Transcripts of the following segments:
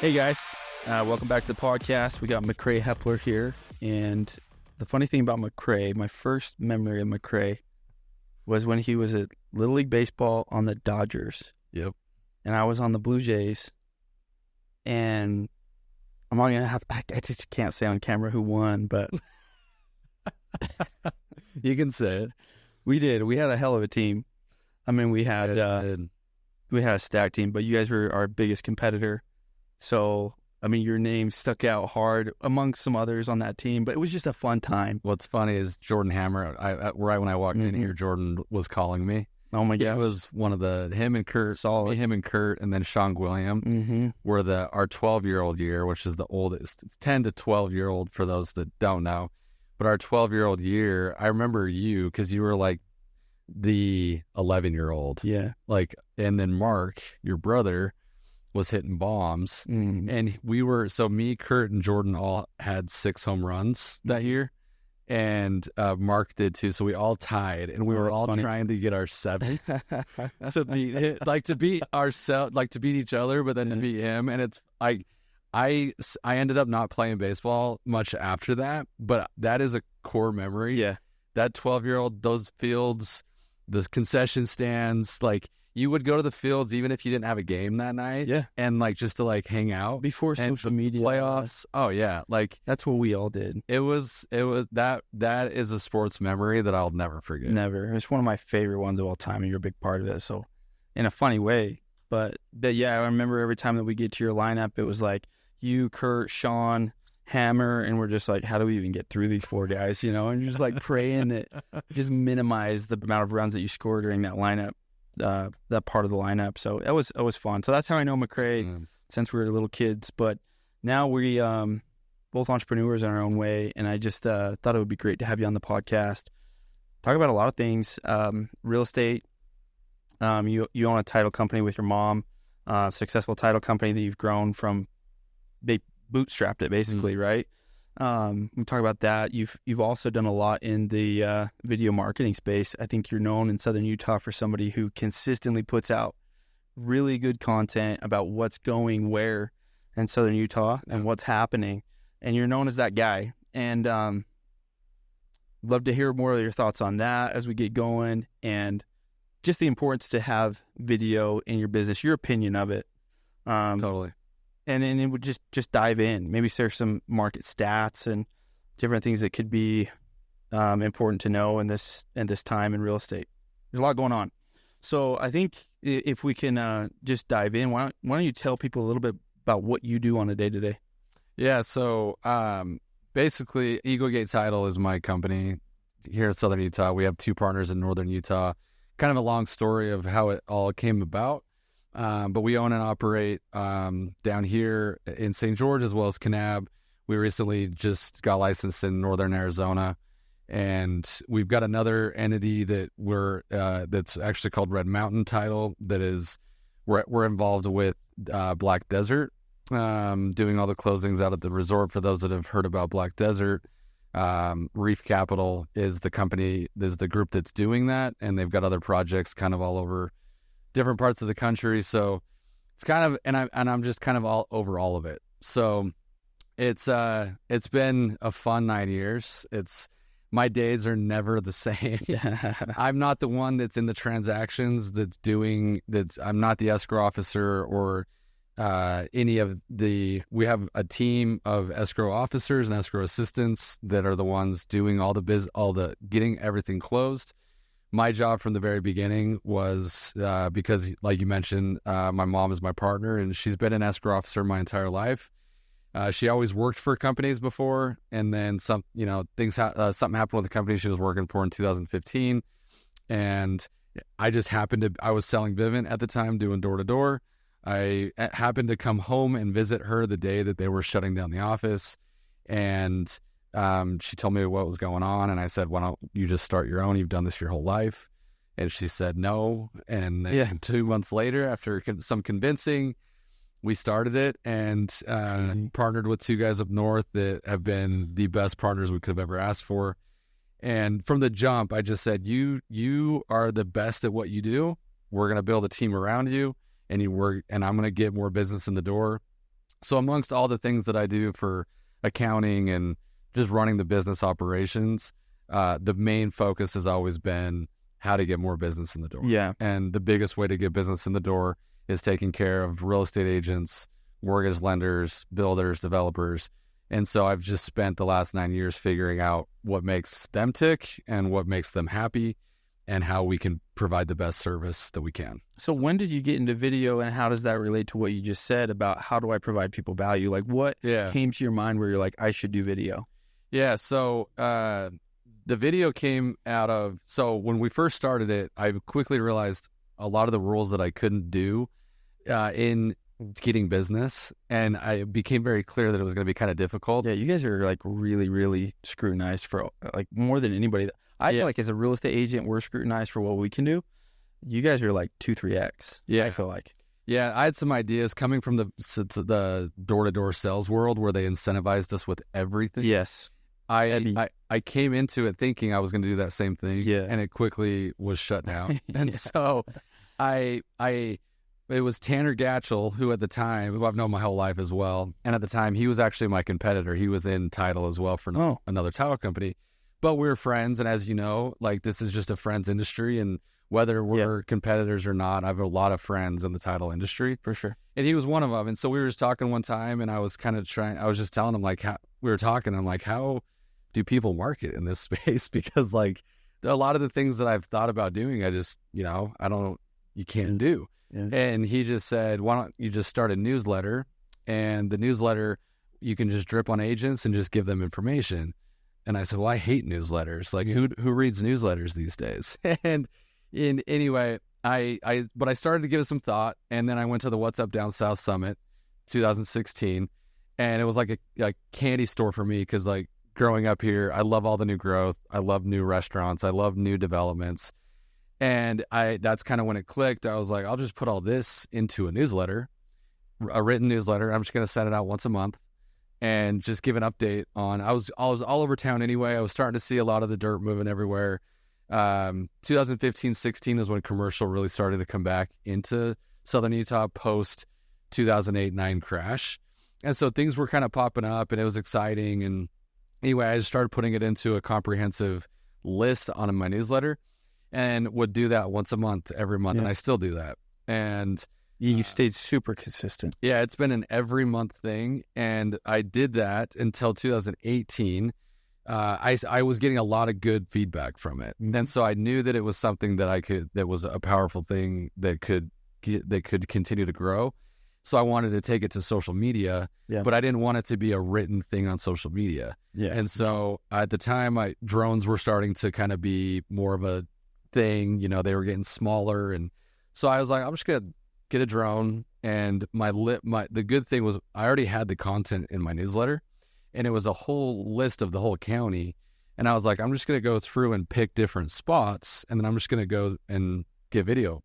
Hey guys, welcome back to the podcast. We got McRae Hepler here, and the funny thing about McRae, my first memory of McRae was when he was at Little League Baseball on the Dodgers. Yep. And I was on the Blue Jays, and I'm not gonna have. I just can't say on camera who won, but You can say it. we did. We had a hell of a team. I mean, we had a stacked team, but you guys were our biggest competitor. So, I mean, your name stuck out hard amongst some others on that team, but it was just a fun time. What's funny is Jordan Hammer, right when I walked in here, Jordan was calling me. Oh my It gosh. was one of him and Kurt, Solid. him and Kurt, and then Sean William were our 12-year-old year, which is the oldest. It's 10 to 12-year-old for those that don't know. But our 12-year-old year, I remember you because you were like the 11-year-old. Yeah. And then Mark, your brother, was hitting bombs. And me, Kurt, and Jordan all had 6 home runs that year. And Mark did too. So we all tied, and we were all trying to get our 7th to beat it, to beat ourselves, to beat each other, but then to beat him. And it's I ended up not playing baseball much after that, but that is a core memory. Yeah. That 12-year-old, those fields, the concession stands, you would go to the fields even if you didn't have a game that night. Yeah. And just to hang out Before and social the media. playoffs. Oh yeah. That's what we all did. It was that is a sports memory that I'll never forget. Never. It's one of my favorite ones of all time, and you're a big part of it. So, in a funny way. But yeah, I remember every time that we get to your lineup, it was like you, Kurt, Sean, Hammer, and we're just like, how do we even get through these 4 guys, And you're just praying that just minimize the amount of runs that you score during that lineup, that part of the lineup. So it was fun. So that's how I know McRae since we were little kids. But now we both entrepreneurs in our own way, and I just thought it would be great to have you on the podcast. Talk about a lot of things, real estate. You own a title company with your mom, successful title company that you've grown from. They bootstrapped it basically, right? We talk about that. You've also done a lot in the video marketing space. I think you're known in Southern Utah for somebody who consistently puts out really good content about what's going where in Southern Utah and what's happening. And you're known as that guy. And love to hear more of your thoughts on that as we get going, and just the importance to have video in your business, your opinion of it. Totally. And it would just dive in. Maybe share some market stats and different things that could be important to know in this time in real estate. There's a lot going on. So I think if we can just dive in, why don't you tell people a little bit about what you do on a day-to-day? Yeah, so basically, Eagle Gate Title is my company here in Southern Utah. We have 2 partners in Northern Utah. Kind of a long story of how it all came about. But we own and operate down here in St. George as well as Kanab. We recently just got licensed in Northern Arizona, and we've got another entity that that's actually called Red Mountain Title. That is, we're involved with Black Desert, doing all the closings out at the resort. For those that have heard about Black Desert, Reef Capital is the company, is the group that's doing that, and they've got other projects kind of all over different parts of the country. So it's kind of, and I'm just kind of all over all of it. So it's been a fun 9 years. My days are never the same. I'm not the one that's in the transactions I'm not the escrow officer or any of we have a team of escrow officers and escrow assistants that are the ones doing all the getting everything closed. My job from the very beginning was, because like you mentioned, my mom is my partner, and she's been an escrow officer my entire life. She always worked for companies before, and then something happened with the company she was working for in 2015. And I was selling Vivint at the time, doing door to door. I happened to come home and visit her the day that they were shutting down the office. And she told me what was going on, and I said, why don't you just start your own? You've done this your whole life. And she said no. And then 2 months later, after some convincing, we started it, and partnered with 2 guys up north that have been the best partners we could have ever asked for. And from the jump, I just said, you are the best at what you do. We're going to build a team around you, and I'm going to get more business in the door. So amongst all the things that I do for accounting and just running the business operations, the main focus has always been how to get more business in the door. Yeah. And the biggest way to get business in the door is taking care of real estate agents, mortgage lenders, builders, developers. And so I've just spent the last 9 years figuring out what makes them tick and what makes them happy and how we can provide the best service that we can. So when did you get into video, and how does that relate to what you just said about how do I provide people value? Like, what came to your mind where you're like, I should do video? Yeah, so the video came out of, so when we first started it, I quickly realized a lot of the rules that I couldn't do in getting business, and it became very clear that it was going to be kind of difficult. Yeah, you guys are like really, really scrutinized for like more than anybody. I feel like as a real estate agent, we're scrutinized for what we can do. You guys are like 2-3x. Yeah, I feel like. Yeah, I had some ideas coming from the door-to-door sales world where they incentivized us with everything. Yes. I came into it thinking I was going to do that same thing, and it quickly was shut down. And so it was Tanner Gatchell, who at the time, who I've known my whole life as well, and at the time he was actually my competitor. He was in title as well for another title company, but we were friends. And as you know, like this is just a friends industry, and whether we're competitors or not, I have a lot of friends in the title industry. For sure. And he was one of them. And so we were just talking one time, and I was just telling him like how we were talking. I'm like, how do people market in this space? Because like a lot of the things that I've thought about doing, I just, you can't do. Yeah. And he just said, why don't you just start a newsletter, and the newsletter, you can just drip on agents and just give them information. And I said, well, I hate newsletters. Like who reads newsletters these days? And anyway, but I started to give it some thought, and then I went to the What's Up Down South Summit 2016, and it was like a candy store for me, because like growing up here, I love all the new growth. I love new restaurants. I love new developments. And that's kind of when it clicked. I was like, I'll just put all this into a newsletter, a written newsletter. I'm just going to send it out once a month and just give an update on, I was all over town anyway. I was starting to see a lot of the dirt moving everywhere. 2015-16 is when commercial really started to come back into Southern Utah post 2008-9 crash. And so things were kind of popping up, and it was exciting. And anyway, I just started putting it into a comprehensive list on my newsletter, and would do that once a month, every month. And I still do that. And you stayed super consistent. Yeah, it's been an every month thing. And I did that until 2018. I was getting a lot of good feedback from it. And so I knew that it was something that was a powerful thing that could continue to grow. So I wanted to take it to social media, but I didn't want it to be a written thing on social media. Yeah. And so at the time, drones were starting to kind of be more of a thing. They were getting smaller, and so I was like, I'm just gonna get a drone. And the good thing was I already had the content in my newsletter, and it was a whole list of the whole county. And I was like, I'm just gonna go through and pick different spots, and then I'm just gonna go and get video,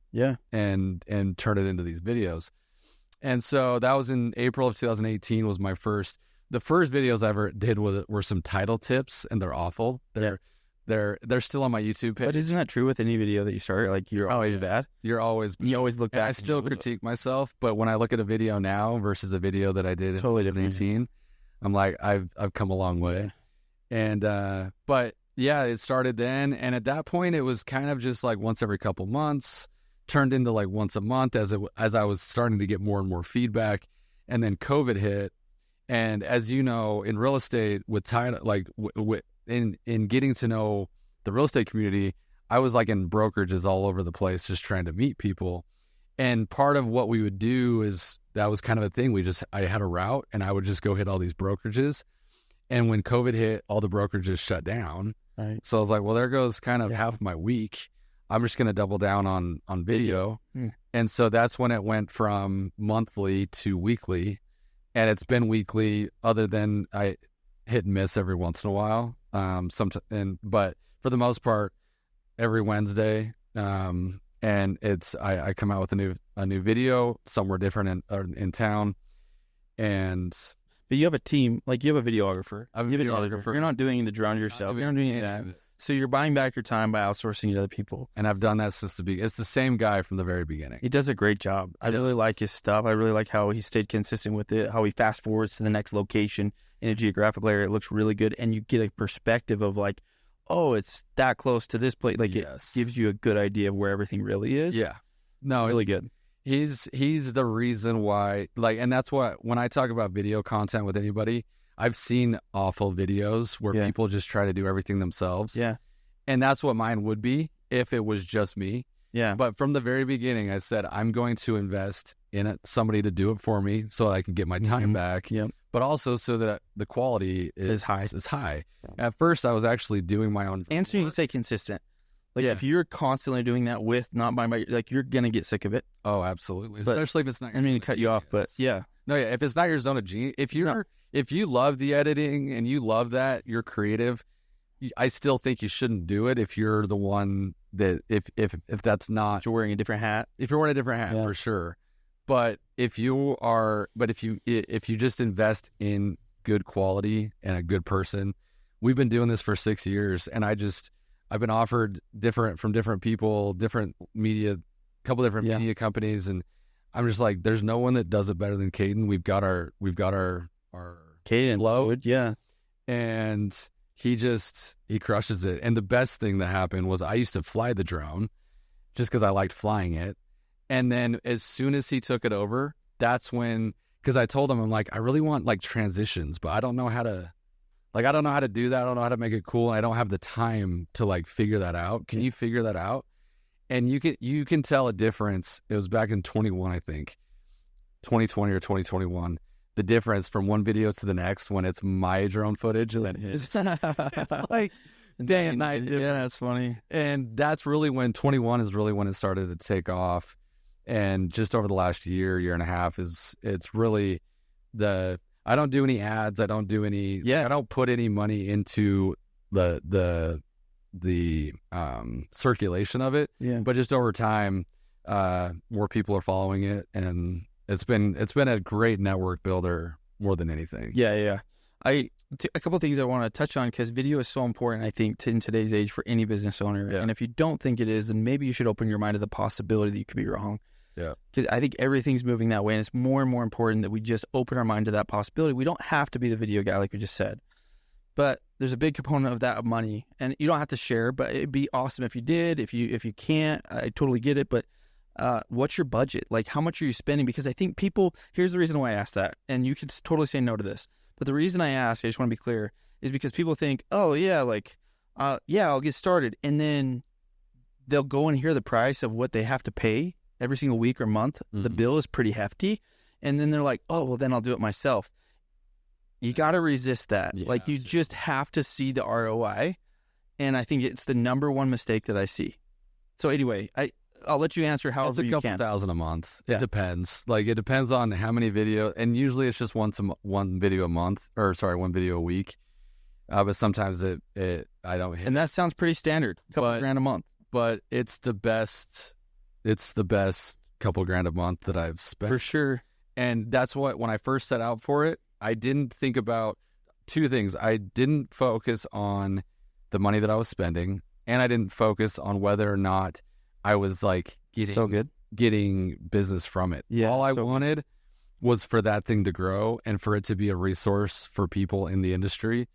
and turn it into these videos. And so that was in April of 2018. Was the first videos I ever did were some title tips, and they're awful. They're still on my YouTube page. But isn't that true with any video that you start? Like you're always bad. You always look back. I still critique myself, but when I look at a video now versus a video that I did in 2018, I'm like, I've come a long way. And but yeah, it started then, and at that point, it was kind of just like once every couple months, turned into like once a month as I was starting to get more and more feedback, and then COVID hit, and as you know, in real estate with title, like in getting to know the real estate community, I was like in brokerages all over the place, just trying to meet people. And part of what we would do is that was kind of a thing. I had a route, and I would just go hit all these brokerages. And when COVID hit, all the brokerages shut down. Right. So I was like, well, there goes kind of half my week. I'm just going to double down on video. And so that's when it went from monthly to weekly. And it's been weekly, other than I hit and miss every once in a while. But for the most part, every Wednesday. And I come out with a new video somewhere different in town. But you have a team, like you have a videographer. I'm a videographer. You're not doing the drones yourself. You're not doing that. So you're buying back your time by outsourcing it to other people. And I've done that since the beginning. It's the same guy from the very beginning. He does a great job. I really like his stuff. I really like how he stayed consistent with it, how he fast forwards to the next location in a geographical area. It looks really good. And you get a perspective of like, oh, it's that close to this place. Like, it gives you a good idea of where everything really is. Yeah. No, really good. He's the reason why, like, and that's what, when I talk about video content with anybody, I've seen awful videos where people just try to do everything themselves. Yeah. And that's what mine would be if it was just me. Yeah. But from the very beginning, I said, I'm going to invest in somebody to do it for me so I can get my time back. Yep. But also so that the quality is high. Yeah. At first, I was actually doing my own. And so you can stay consistent. Like, if you're constantly doing that with not by my, like, you're going to get sick of it. Oh, absolutely. Especially if it's not your I mean, to cut you off, but yeah. No, yeah. If it's not your zone of genius, if you love the editing and you love that, you're creative, I still think you shouldn't do it if you're the one that, if that's not. If you're wearing a different hat. If you're wearing a different hat, for sure. But if you just invest in good quality and a good person, we've been doing this for 6 years, and I've been offered from different people, different media, couple different media companies, and I'm just like, there's no one that does it better than Caden. We've got our Caden flow, and he crushes it. And the best thing that happened was I used to fly the drone just because I liked flying it, and then as soon as he took it over, that's when, because I told him, I'm like, I really want like transitions, but I don't know how to. Like, I don't know how to do that. I don't know how to make it cool. I don't have the time to like figure that out. Can you figure that out? And you can tell a difference. It was back in 21, I think, 2020 or 2021. The difference from one video to the next when it's my drone footage and then his. It's like day and night. Yeah, that's funny. And that's really when 21 is really when it started to take off. And just over the last year and a half it's really I don't do any ads. I don't do any. I don't put any money into the circulation of it. Yeah. But just over time, more people are following it, and it's been a great network builder more than anything. Yeah. A couple of things I want to touch on, because video is so important, I think, in today's age for any business owner. Yeah. And if you don't think it is, then maybe you should open your mind to the possibility that you could be wrong. Yeah. Because I think everything's moving that way, and it's more and more important that we just open our mind to that possibility. We don't have to be the video guy, like we just said. But there's a big component of that of money, and you don't have to share, but it'd be awesome if you did. If you can't, I totally get it. But what's your budget? Like, how much are you spending? Because I think people, here's the reason why I asked that, and you can totally say no to this. But the reason I ask, I just want to be clear, is because people think, oh, yeah, like, I'll get started. And then they'll go and hear the price of what they have to pay every single week or month. The bill is pretty hefty. And then they're like, oh, well, then I'll do it myself. You got to resist that. Yeah, like, you just have to see the ROI. And I think it's the number one mistake that I see. So anyway, I'll let you answer however you can. It's a couple thousand a month. It depends. Like, it depends on how many videos. And usually it's just one video a month, one video a week. But sometimes I don't hit. And that sounds pretty standard. Couple grand a month. But it's the best. It's the best couple grand a month that I've spent. For sure. And that's what, when I first set out for it, I didn't think about two things. I didn't focus on the money that I was spending, and I didn't focus on whether or not I was like getting business from it. Yeah, all I wanted was for that thing to grow and for it to be a resource for people in the industry.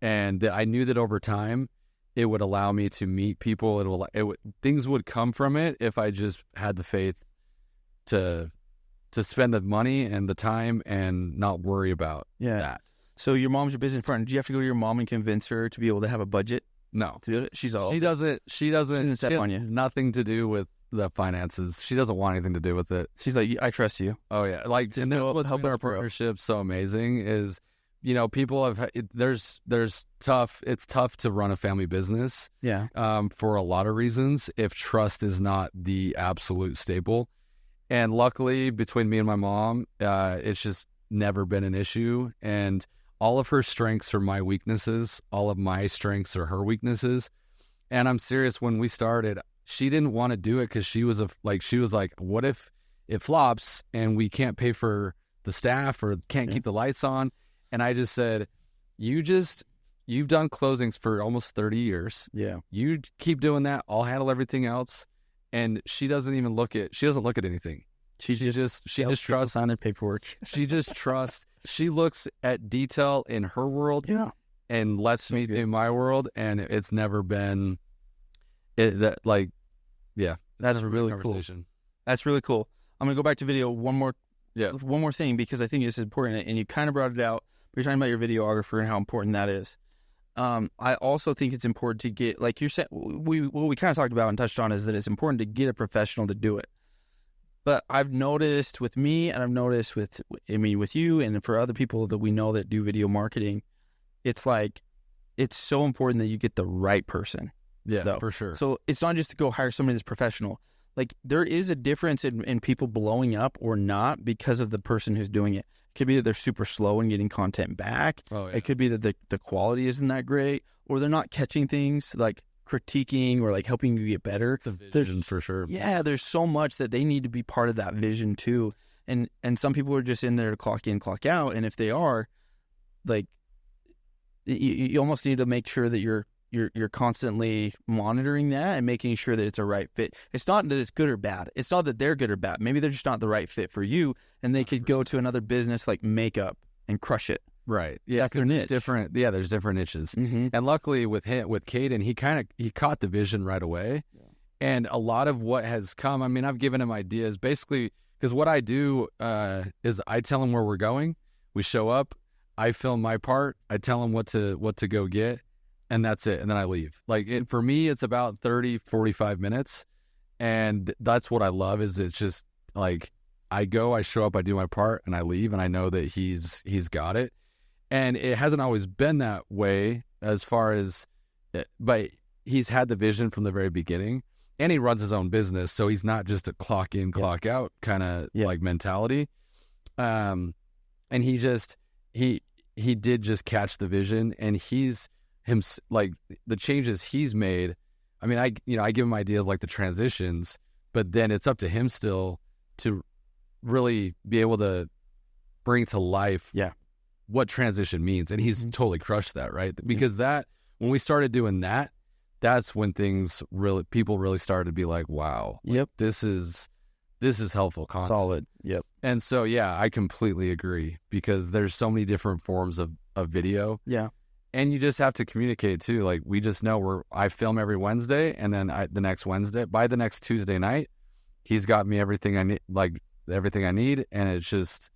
And I knew that over time, it would allow me to meet people. Things would come from it if I just had the faith to spend the money and the time and not worry about that. So your mom's your business partner. Do you have to go to your mom and convince her to be able to have a budget? No. She doesn't step on you. Nothing to do with the finances. She doesn't want anything to do with it. She's like, I trust you. Oh yeah. Like, and that's what helped our partnership so amazing is, people have, it's tough to run a family business. Yeah. For a lot of reasons, if trust is not the absolute staple. And luckily, between me and my mom, it's just never been an issue. And all of her strengths are my weaknesses. All of my strengths are her weaknesses. And I'm serious, when we started, she didn't want to do it because she was like, what if it flops and we can't pay for the staff or can't keep the lights on? And I just said, you you've done closings for almost 30 years. Yeah. You keep doing that. I'll handle everything else. And she doesn't look at anything. She just trusts sign their paperwork. She just trusts. She looks at detail in her world. Yeah. And lets me do my world. And it's never been that's really cool. That's really cool. I'm going to go back to video one more thing, because I think this is important, and you kind of brought it out. You're talking about your videographer and how important that is. I also think it's important to get, like you're saying, what we kind of talked about and touched on is that it's important to get a professional to do it. But I've noticed with me, and I've noticed with you, and for other people that we know that do video marketing, it's like, it's so important that you get the right person. Yeah, though. For sure. So it's not just to go hire somebody that's professional. Like, there is a difference in people blowing up or not because of the person who's doing it. It could be that they're super slow in getting content back. Oh, yeah. It could be that the quality isn't that great, or they're not catching things, like critiquing or like helping you get better. The vision, for sure. Yeah, there's so much that they need to be part of that vision too. And some people are just in there to clock in, clock out. And if they are, like, you almost need to make sure that you're constantly monitoring that and making sure that it's a right fit. It's not that it's good or bad. It's not that they're good or bad. Maybe they're just not the right fit for you, and they could go to another business like makeup and crush it. Right. Yeah. That's their niche. There's different niches. Mm-hmm. And luckily with Caden, he caught the vision right away. Yeah. And a lot of what has come, I mean, I've given him ideas basically, because what I do is I tell him where we're going. We show up. I film my part. I tell him what to go get. And that's it. And then I leave. For me, it's about 30, 45 minutes. And that's what I love, is it's just like, I go, I show up, I do my part, and I leave. And I know that he's got it. And it hasn't always been that way as far as, but he's had the vision from the very beginning. And he runs his own business. So he's not just a clock in, clock out kind of like mentality. And he did just catch the vision, and like the changes he's made. I mean, I give him ideas like the transitions, but then it's up to him still to really be able to bring to life what transition means. And he's totally crushed that, right? Because when we started doing that, that's when people really started to be like, wow, this is helpful content. Solid. Yep. And so, I completely agree, because there's so many different forms of video. Yeah. And you just have to communicate too. Like, we just know I film every Wednesday, and then by the next Tuesday night, he's got me everything I need, and it's just,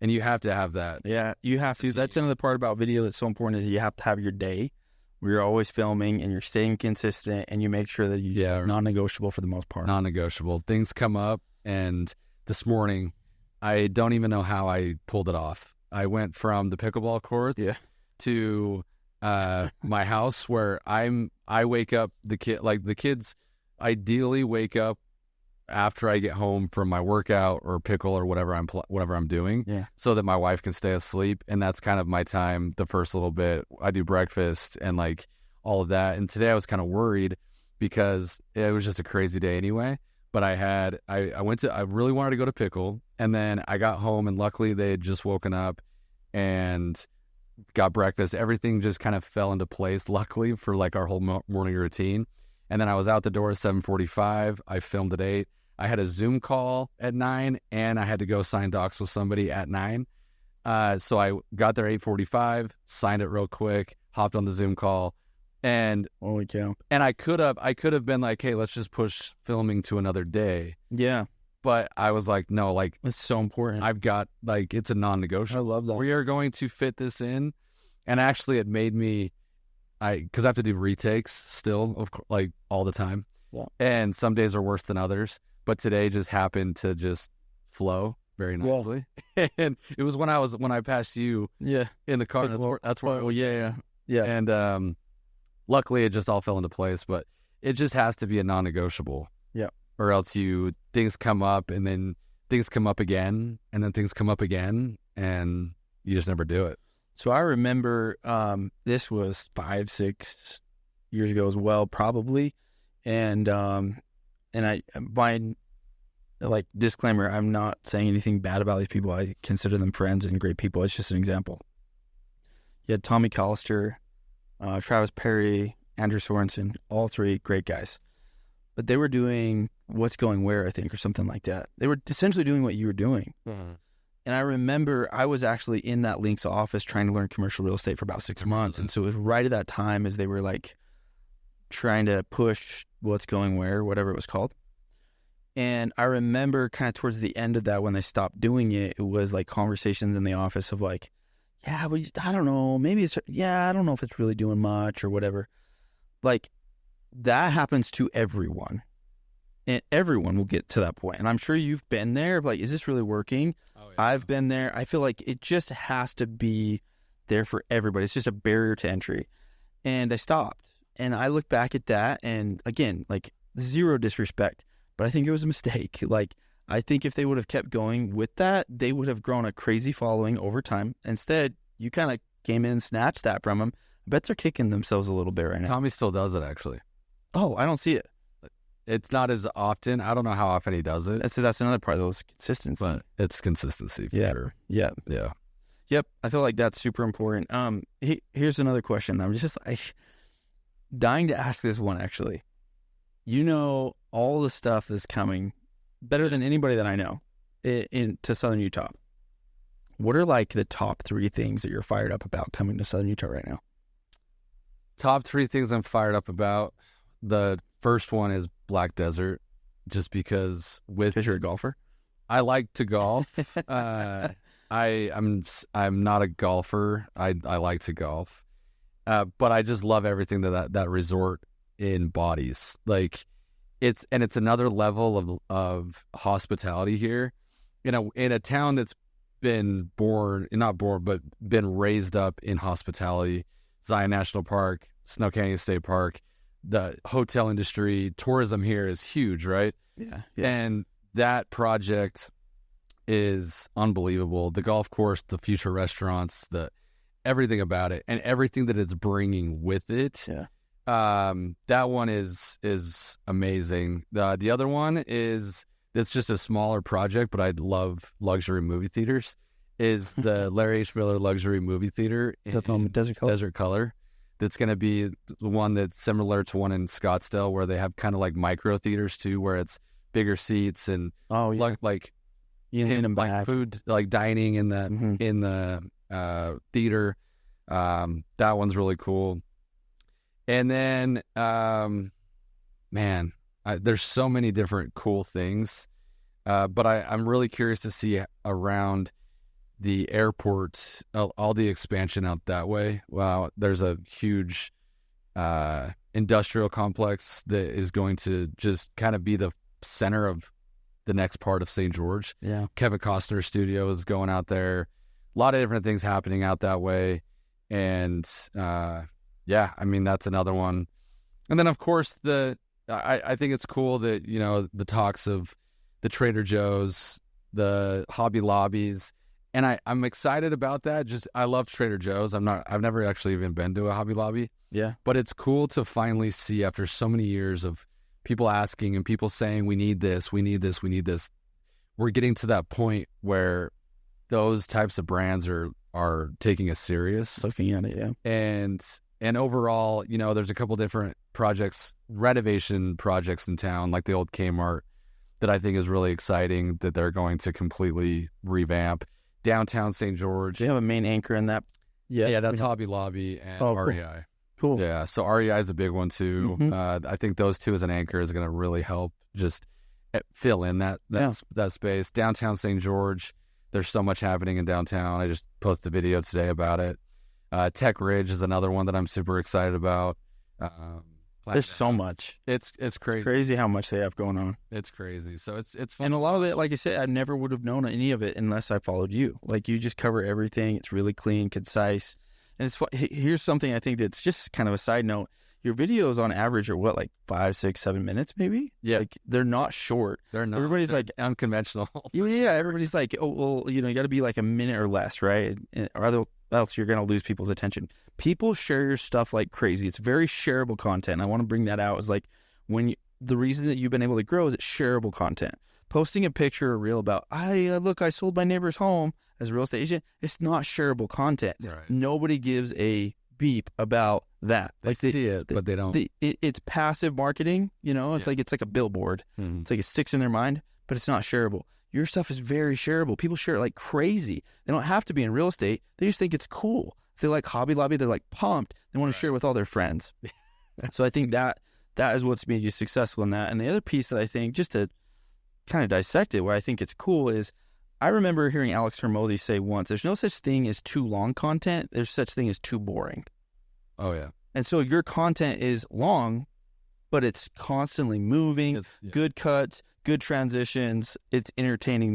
and you have to have that. Yeah, you have to. That's another part about video that's so important, is you have to have your day where you're always filming and you're staying consistent, and you make sure that you're non-negotiable for the most part. Non-negotiable. Things come up, and this morning, I don't even know how I pulled it off. I went from the pickleball courts to my house, where I wake up the kids ideally wake up after I get home from my workout or pickle or whatever I'm doing, so that my wife can stay asleep. And that's kind of my time. The first little bit, I do breakfast and like all of that. And today I was kind of worried because it was just a crazy day anyway. But I really wanted to go to pickle, and then I got home, and luckily they had just woken up and got breakfast. Everything just kind of fell into place, luckily, for like our whole morning routine. And then I was out the door at 7:45. I filmed at 8. I had a Zoom call at 9, and I had to go sign docs with somebody at 9. So I got there 8:45, signed it real quick, hopped on the Zoom call, and holy cow! And I could have been like, hey, let's just push filming to another day. Yeah. But I was like, no, like, it's so important. I've got, like, it's a non-negotiable. I love that. We are going to fit this in. And actually it made me, because I have to do retakes still, like, all the time. Yeah. And some days are worse than others. But today just happened to just flow very nicely. Yeah. And it was when I passed you in the car. That's where I was. Yeah. And luckily it just all fell into place. But it just has to be a non-negotiable. Yeah. Or else things come up, and then things come up again, and then things come up again, and you just never do it. So I remember this was 5-6 years ago as well, probably. And like, disclaimer, I'm not saying anything bad about these people. I consider them friends and great people. It's just an example. You had Tommy Collister, Travis Perry, Andrew Sorensen, all three great guys. But they were doing What's Going Where, I think, or something like that. They were essentially doing what you were doing. Mm-hmm. And I remember I was actually in that Link's office trying to learn commercial real estate for about 6 months. And so it was right at that time as they were like trying to push What's Going Where, whatever it was called. And I remember kind of towards the end of that when they stopped doing it, it was like conversations in the office of like, yeah, I don't know, maybe it's, I don't know if it's really doing much or whatever. Like that happens to everyone. And everyone will get to that point. And I'm sure you've been there of like, is this really working? Oh, yeah. I've been there. I feel like it just has to be there for everybody. It's just a barrier to entry. And I stopped. And I look back at that and again, like zero disrespect, but I think it was a mistake. Like, I think if they would have kept going with that, they would have grown a crazy following over time. Instead, you kind of came in and snatched that from them. I bet they're kicking themselves a little bit right now. Tommy still does it, actually. Oh, I don't see it. It's not as often. I don't know how often he does it. That's another part of those consistency. But it's consistency for sure. Yeah. Yep. I feel like that's super important. Here's another question. I'm just dying to ask this one, actually. You know all the stuff that's coming better than anybody that I know to Southern Utah. What are like the top 3 things that you're fired up about coming to Southern Utah right now? Top 3 things I'm fired up about. The first one is Black Desert, just because you're a golfer. I like to golf. I'm not a golfer. I like to golf, but I just love everything that resort embodies. Like it's another level of hospitality here, in a town that's been been raised up in hospitality. Zion National Park, Snow Canyon State Park. The hotel industry, tourism here is huge, right? Yeah. And that project is unbelievable. The golf course, the future restaurants, everything about it, and everything that it's bringing with it. Yeah. That one is amazing. The other one it's just a smaller project, but I love luxury movie theaters. Is the Larry H. Miller Luxury Movie Theater in Desert Color. That's going to be the one that's similar to one in Scottsdale, where they have kind of like micro theaters too, where it's bigger seats and like food, like dining in the theater. That one's really cool. And then, there's so many different cool things, but I'm really curious to see around the airport, all the expansion out that way. Wow, there's a huge industrial complex that is going to just kind of be the center of the next part of St. George. Yeah. Kevin Costner's studio is going out there. A lot of different things happening out that way. And that's another one. And then of course I think it's cool that, the talks of the Trader Joe's, the Hobby Lobbies. And I'm excited about that. I love Trader Joe's. I've never actually even been to a Hobby Lobby. Yeah. But it's cool to finally see, after so many years of people asking and people saying, we need this, we need this, we need this. We're getting to that point where those types of brands are taking us serious. Looking at it, yeah. And overall, there's a couple different renovation projects in town, like the old Kmart, that I think is really exciting, that they're going to completely revamp. Downtown St. George. Do you have a main anchor in that? Yeah, that's Hobby Lobby and REI. Cool. Yeah, so REI is a big one too. Mm-hmm. I think those two as an anchor is going to really help just fill in that space. Downtown St. George, there's so much happening in downtown. I just posted a video today about it. Tech Ridge is another one that I'm super excited about. There's so much. It's crazy. It's crazy how much they have going on. It's crazy. So it's fun. And a lot of it, like I said, I never would have known any of it unless I followed you. Like, you just cover everything. It's really clean, concise. And it's fun. Here's something I think that's just kind of a side note. Your videos on average are what, like 5, 6, 7 minutes maybe? Yeah. Like, they're not short. They're not. Everybody's like unconventional. Yeah, everybody's like, oh, well, you got to be like a minute or less, right? Or else you're going to lose people's attention. People share your stuff like crazy. It's very shareable content. I want to bring that out. It's like the reason that you've been able to grow is it's shareable content. Posting a picture or reel about, I sold my neighbor's home as a real estate agent. It's not shareable content. Right. Nobody gives a beep about that. They see it, but they don't. It's passive marketing, It's like a billboard. Mm-hmm. It's like it sticks in their mind, but it's not shareable. Your stuff is very shareable. People share it like crazy. They don't have to be in real estate. They just think it's cool. If they like Hobby Lobby, they're like pumped. They want to share it with all their friends. So I think that is what's made you successful in that. And the other piece that I think, just to kind of dissect it, where I think it's cool is, I remember hearing Alex Hormozy say once, there's no such thing as too long content. There's such thing as too boring. Oh, yeah. And so your content is long, but it's constantly moving, good cuts, good transitions. It's entertaining.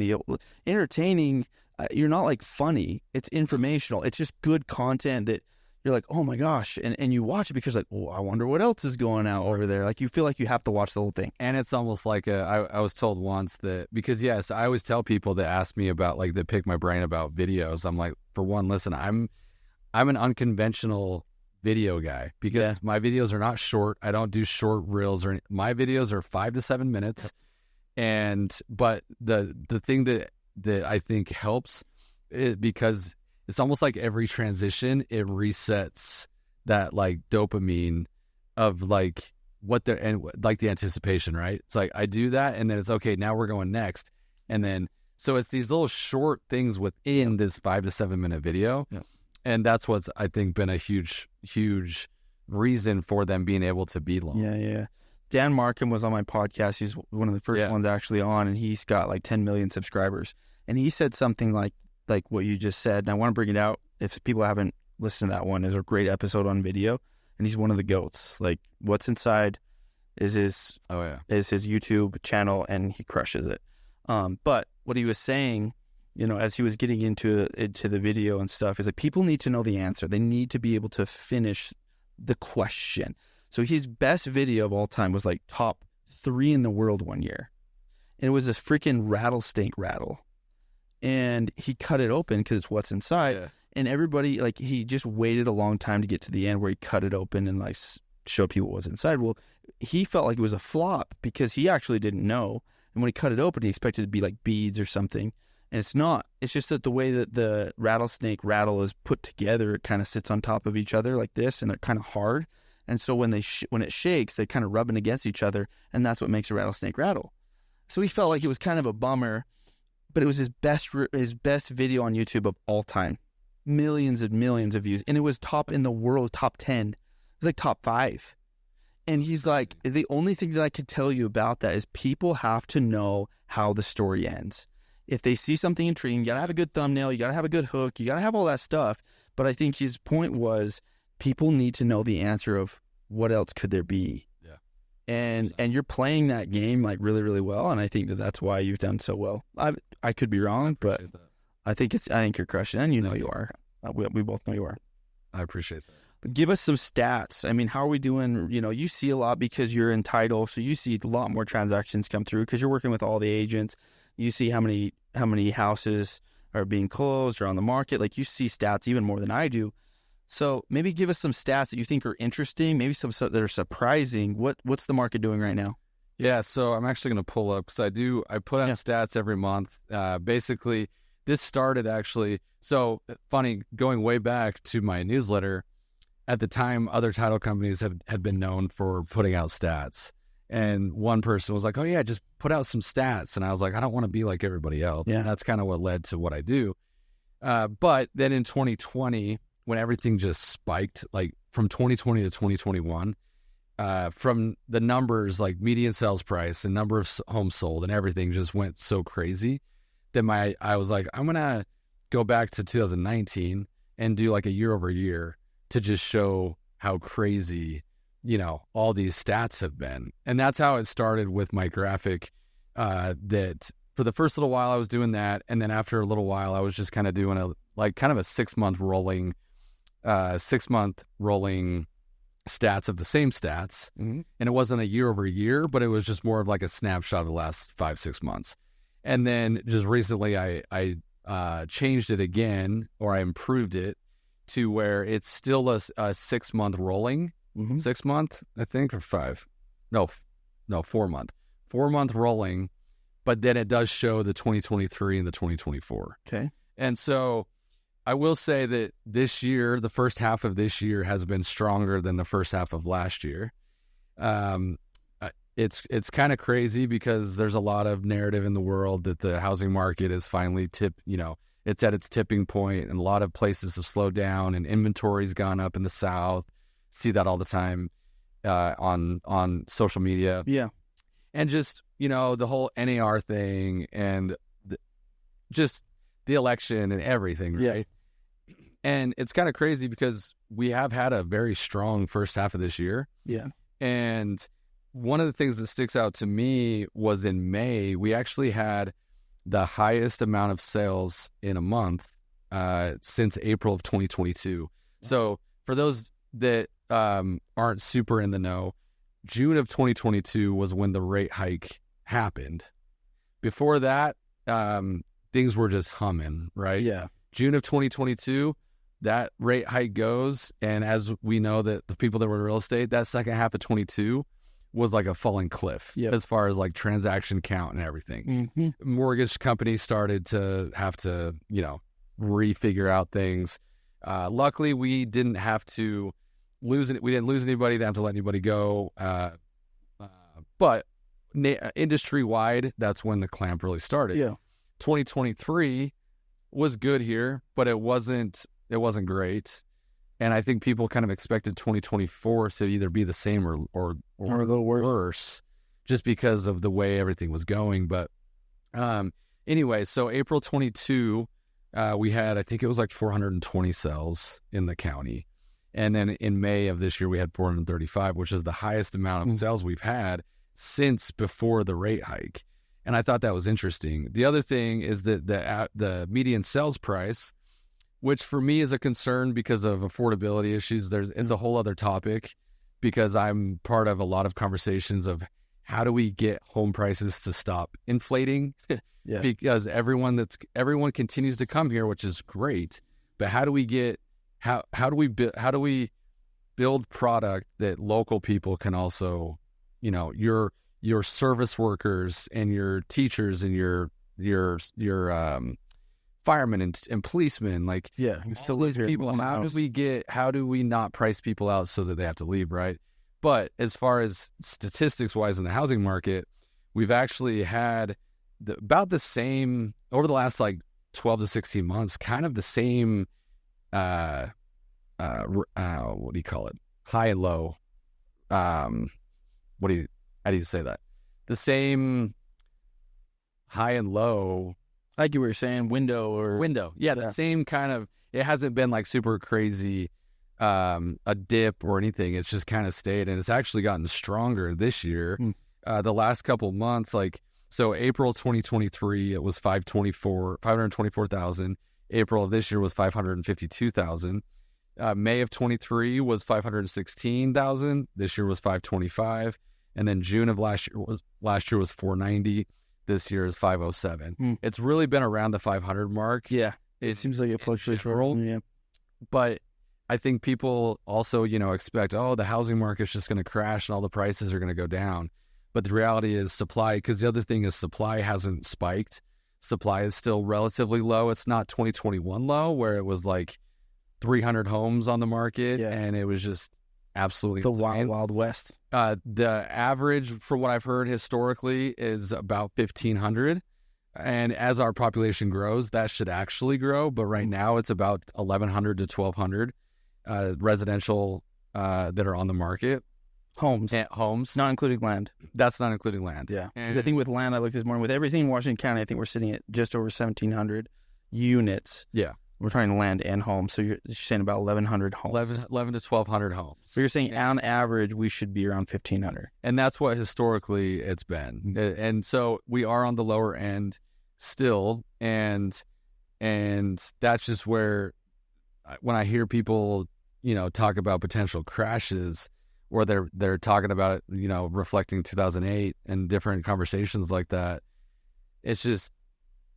You're not like funny. It's informational. It's just good content that you're like, oh my gosh. And you watch it because like, oh, I wonder what else is going out over there. Like you feel like you have to watch the whole thing. And it's almost like I was told once that, because yes, I always tell people that ask me about like, that pick my brain about videos. I'm like, for one, listen, I'm an unconventional video guy because my videos are not short. I don't do short reels my videos are 5 to 7 minutes. But the thing that I think helps it, because it's almost like every transition, it resets that like dopamine of like what they're, and like the anticipation, right? It's like I do that and then it's okay, now we're going next. And then, so it's these little short things within this 5 to 7 minute video. Yeah. And that's what's, I think, been a huge reason for them being able to be long. Yeah. Dan Markham was on my podcast. He's one of the first ones actually on, and he's got like 10 million subscribers. And he said something like what you just said, and I want to bring it out. If people haven't listened to that one, there's a great episode on video, and he's one of the GOATs. Like, What's Inside is his YouTube channel, and he crushes it. But what he was saying, as he was getting into the video and stuff, is like people need to know the answer. They need to be able to finish the question. So his best video of all time was like top 3 in the world one year. And it was this freaking rattlesnake rattle. And he cut it open because it's what's inside. Yeah. And everybody, like, he just waited a long time to get to the end where he cut it open and like showed people what's inside. Well, he felt like it was a flop because he actually didn't know. And when he cut it open, he expected it to be like beads or something. And it's not. It's just that the way that the rattlesnake rattle is put together, it kind of sits on top of each other like this, and they're kind of hard. And so when it shakes, they're kind of rubbing against each other, and that's what makes a rattlesnake rattle. So he felt like it was kind of a bummer, but it was his best video on YouTube of all time. Millions and millions of views. And it was top in the world, top 10. It was like top 5. And he's like, the only thing that I could tell you about that is people have to know how the story ends. If they see something intriguing, you got to have a good thumbnail, you got to have a good hook, you got to have all that stuff. But I think his point was people need to know the answer of what else could there be. Yeah. And you're playing that game like really, really well. And I think that's why you've done so well. I could be wrong, but I think you're crushing it, and you are. We both know you are. I appreciate that. But give us some stats. I mean, how are we doing? You see a lot because you're in title, so you see a lot more transactions come through because you're working with all the agents. You see how many houses are being closed or on the market. Like, you see stats even more than I do. So maybe give us some stats that you think are interesting, maybe some that are surprising. What's the market doing right now? Yeah, so I'm actually going to pull up because I put out stats every month. Basically, this started actually, so funny, going way back to my newsletter. At the time, other title companies had been known for putting out stats. And one person was like, oh yeah, just put out some stats. And I was like, I don't want to be like everybody else. Yeah. And that's kind of what led to what I do. But then in 2020, when everything just spiked, like from 2020 to 2021, from the numbers, like median sales price and number of homes sold and everything just went so crazy that I was like, I'm going to go back to 2019 and do like a year over year to just show how crazy, all these stats have been. And that's how it started with my graphic, that for the first little while I was doing that. And then after a little while, I was just kind of doing a 6-month rolling stats of the same stats. Mm-hmm. And it wasn't a year over year, but it was just more of like a snapshot of the last 5-6 months. And then just recently I changed it again, or I improved it to where it's still a 6-month rolling, 6 month, I think, or 5. No, 4 month. 4 month rolling, but then it does show the 2023 and the 2024. Okay. And so I will say that this year, the first half of this year has been stronger than the first half of last year. It's kind of crazy because there's a lot of narrative in the world that the housing market is finally it's at its tipping point, and a lot of places have slowed down, and inventory's gone up in the South. See that all the time on social media. Yeah. And just, the whole NAR thing and just the election and everything, right? Yeah. And it's kind of crazy because we have had a very strong first half of this year. Yeah. And one of the things that sticks out to me was in May, we actually had the highest amount of sales in a month since April of 2022. So for those that aren't super in the know, June of 2022 was when the rate hike happened. Before that, things were just humming, right? Yeah. June of 2022, that rate hike goes, and as we know that the people that were in real estate, that second half of 22 was like a falling cliff as far as like transaction count and everything. Mm-hmm. Mortgage companies started to have to, refigure out things. Luckily, we didn't have to lose it. We didn't lose anybody. Didn't have to let anybody go. But industry wide, that's when the clamp really started. Yeah. 2023 was good here, but it wasn't great. And I think people kind of expected 2024 to either be the same or a little worse, just because of the way everything was going. But anyway, so April 22, we had, I think it was like 420 sales in the county. And then in May of this year, we had 435, which is the highest amount of sales we've had since before the rate hike. And I thought that was interesting. The other thing is that the median sales price, which for me is a concern because of affordability issues. It's a whole other topic because I'm part of a lot of conversations of how do we get home prices to stop inflating? Yeah. Because everyone continues to come here, which is great. But how do we build product that local people can also, your service workers and your teachers and your firemen and policemen, like still those people. How do we not price people out so that they have to leave, right? But as far as statistics wise in the housing market, we've actually had about the same over the last like 12 to 16 months, kind of the same what do you call it? High and low. How do you say that? The same high and low. Like you were saying, window. Yeah, the same kind of, it hasn't been like super crazy, a dip or anything. It's just kind of stayed, and it's actually gotten stronger this year. The last couple months, so April 2023, it was 524,000. April of this year was 552,000. May of 23 was 516,000. This year was 525. And then June of last year was 490. This year is 507. It's really been around the 500 mark. Yeah. It seems like it fluctuates. Yeah. But I think people also, expect, the housing market's just going to crash and all the prices are going to go down. But the reality is supply, because the other thing is supply hasn't spiked. Supply is still relatively low. It's not 2021 low where it was like 300 homes on the market and it was just absolutely the wild west. The average, from what I've heard historically, is about 1,500. And as our population grows, that should actually grow. But right now it's about 1,100 to 1,200 residential that are on the market. Homes. Not including land. That's not including land. Yeah. Because I think with land, I looked this morning, with everything in Washington County, I think we're sitting at just over 1,700 units. Yeah. We're talking land and homes. So you're saying about 1,100 homes. 11 to 1,200 homes. So you're saying on average, we should be around 1,500. And that's what historically it's been. And so we are on the lower end still. And that's just where, when I hear people, talk about potential crashes, or they're talking about it, reflecting 2008 and different conversations like that, it's just,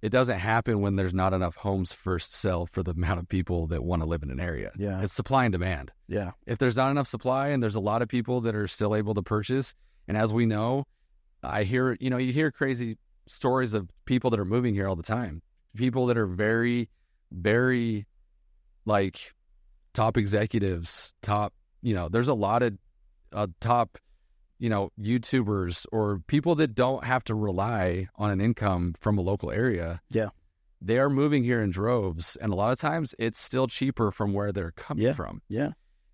it doesn't happen when there's not enough homes first sell for the amount of people that want to live in an area. Yeah. It's supply and demand. Yeah. If there's not enough supply and there's a lot of people that are still able to purchase, and as we know, I hear, you hear crazy stories of people that are moving here all the time. People that are very, very like top executives, there's a lot of top, YouTubers or people that don't have to rely on an income from a local area. Yeah. They are moving here in droves. And a lot of times it's still cheaper from where they're coming from. Yeah.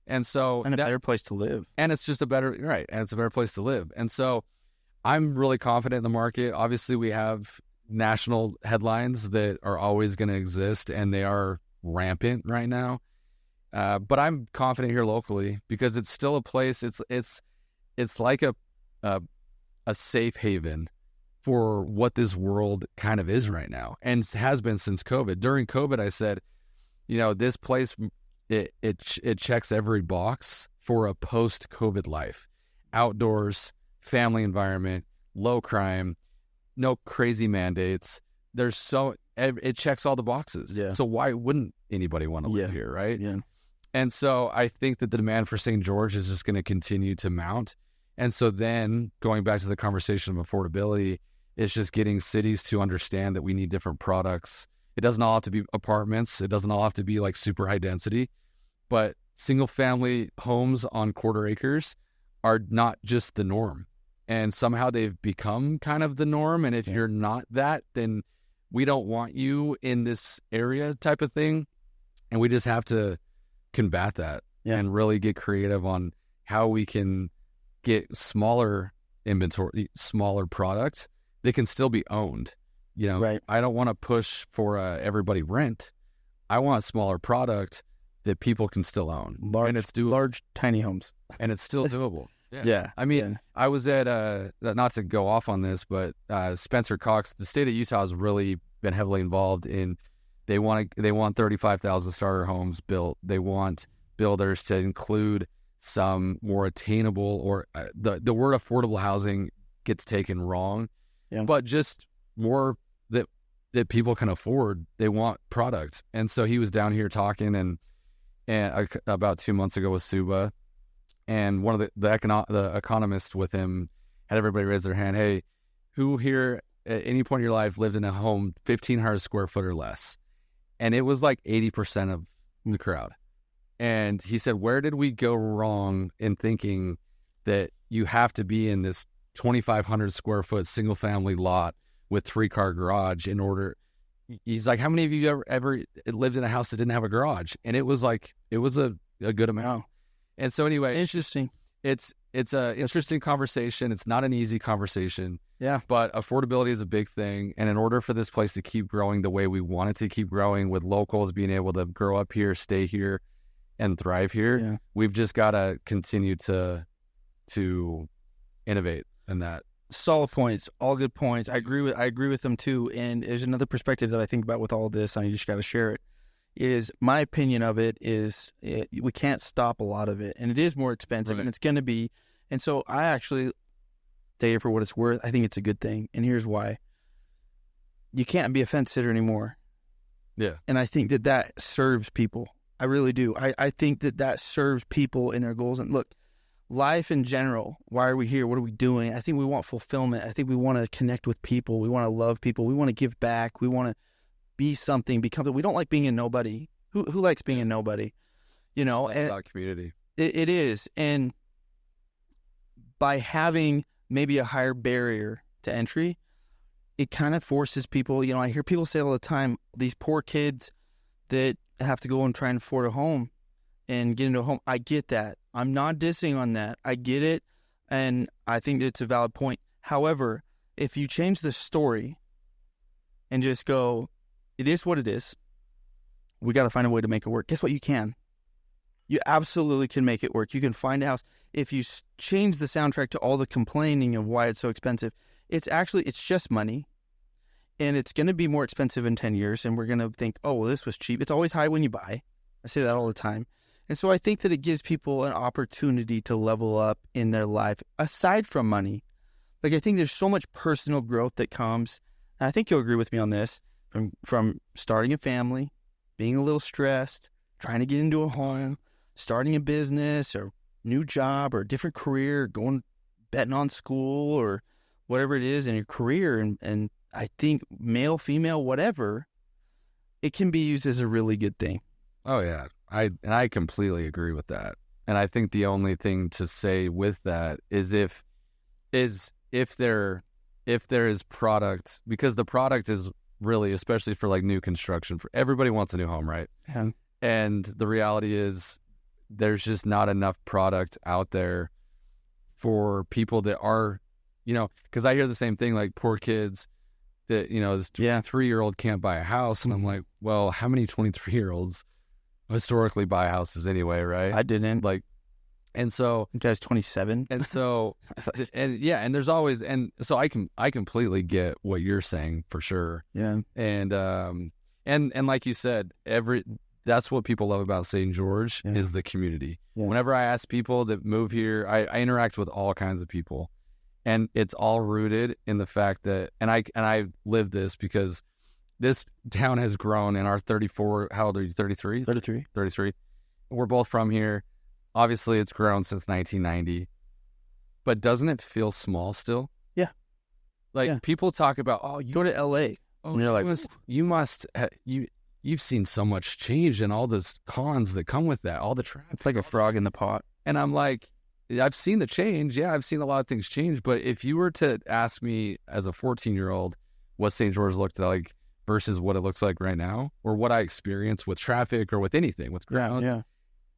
And so, and a better place to live. And it's just and it's a better place to live. And so I'm really confident in the market. Obviously, we have national headlines that are always going to exist, and they are rampant right now. But I'm confident here locally because it's still a place. It's like a safe haven for what this world kind of is right now, and has been since COVID. During COVID, I said, this place it checks every box for a post-COVID life: outdoors, family environment, low crime, no crazy mandates. It checks all the boxes. Yeah. So why wouldn't anybody want to live here, right? Yeah. And so I think that the demand for St. George is just going to continue to mount. And so then going back to the conversation of affordability, it's just getting cities to understand that we need different products. It doesn't all have to be apartments. It doesn't all have to be like super high density, but single family homes on quarter acres are not just the norm. And somehow they've become kind of the norm. And if you're not that, then we don't want you in this area type of thing. And we just have to combat that and really get creative on how we can get smaller inventory, smaller products that can still be owned. Right. I don't want to push for everybody rent. I want a smaller product that people can still own. Large, tiny homes. And it's still doable. Yeah. I mean, I was at, not to go off on this, but Spencer Cox, the state of Utah has really been heavily involved in, they want 35,000 starter homes built. They want builders to include some more attainable, or the word affordable housing gets taken wrong, but just more that people can afford. They want product. And so he was down here talking and about 2 months ago with Suba, and one of the economists with him had everybody raise their hand. Hey, who here at any point in your life lived in a home 1,500 square foot or less? And it was like 80% of the crowd. And he said, where did we go wrong in thinking that you have to be in this 2,500 square foot single family lot with 3-car garage in order? He's like, how many of you ever lived in a house that didn't have a garage? And it was a good amount. And so anyway, interesting. It's a interesting conversation. It's not an easy conversation. Yeah. But affordability is a big thing. And in order for this place to keep growing the way we want it to keep growing, with locals being able to grow up here, stay here, and thrive here, we've just got to continue to innovate in that. Solid points, all good points. I agree with them too. And there's another perspective that I think about with all this, and I just got to share it. Is my opinion of it is we can't stop a lot of it, and it is more expensive, and it's going to be. And so I actually, tell you for what it's worth, I think it's a good thing, and here's why. You can't be a fence sitter anymore. Yeah, and I think that serves people. I really do. I think that serves people in their goals. And look, life in general, why are we here? What are we doing? I think we want fulfillment. I think we want to connect with people. We want to love people. We want to give back. We want to be something, become something. We don't like being a nobody. Who likes being a nobody? It's about community. It is. And by having maybe a higher barrier to entry, it kind of forces people. I hear people say all the time, these poor kids that have to go and try and afford a home and get into a home. I get that. I'm not dissing on that. I get it. And I think it's a valid point. However, if you change the story and just go, it is what it is, we got to find a way to make it work. Guess what? You can. You absolutely can make it work. You can find a house. If you change the soundtrack to all the complaining of why it's so expensive, it's just money. And it's going to be more expensive in 10 years. And we're going to think, oh, well, this was cheap. It's always high when you buy. I say that all the time. And so I think that it gives people an opportunity to level up in their life aside from money. Like, I think there's so much personal growth that comes. And I think you'll agree with me on this. From starting a family, being a little stressed, trying to get into a home, starting a business or new job or a different career, betting on school or whatever it is in your career. And I think male, female, whatever, it can be used as a really good thing. Oh yeah, I completely agree with that. And I think the only thing to say with that is if there is product, because the product is really, especially for like new construction, for everybody wants a new home, right? Yeah. And the reality is there's just not enough product out there for people that are, because I hear the same thing, like poor kids that, this 23-year-old can't buy a house. And I'm like, well, how many 23-year-olds historically buy houses anyway, right? I didn't. And so you guys 27. And so, and there's always, and so I completely get what you're saying for sure. Yeah. And like you said, that's what people love about St. George is the community. Yeah. Whenever I ask people that move here, I interact with all kinds of people, and it's all rooted in the fact that, and I live this because this town has grown in our 34, how old are you, 33? 33. We're both from here. Obviously, it's grown since 1990, but doesn't it feel small still? Yeah. People talk about, oh, you go to LA. Oh, and you're like, you've seen so much change and all those cons that come with that, all the traffic. It's like a frog in the pot. And I'm like, I've seen the change. Yeah, I've seen a lot of things change. But if you were to ask me as a 14-year-old what St. George looked like versus what it looks like right now, or what I experienced with traffic or with anything, with grounds,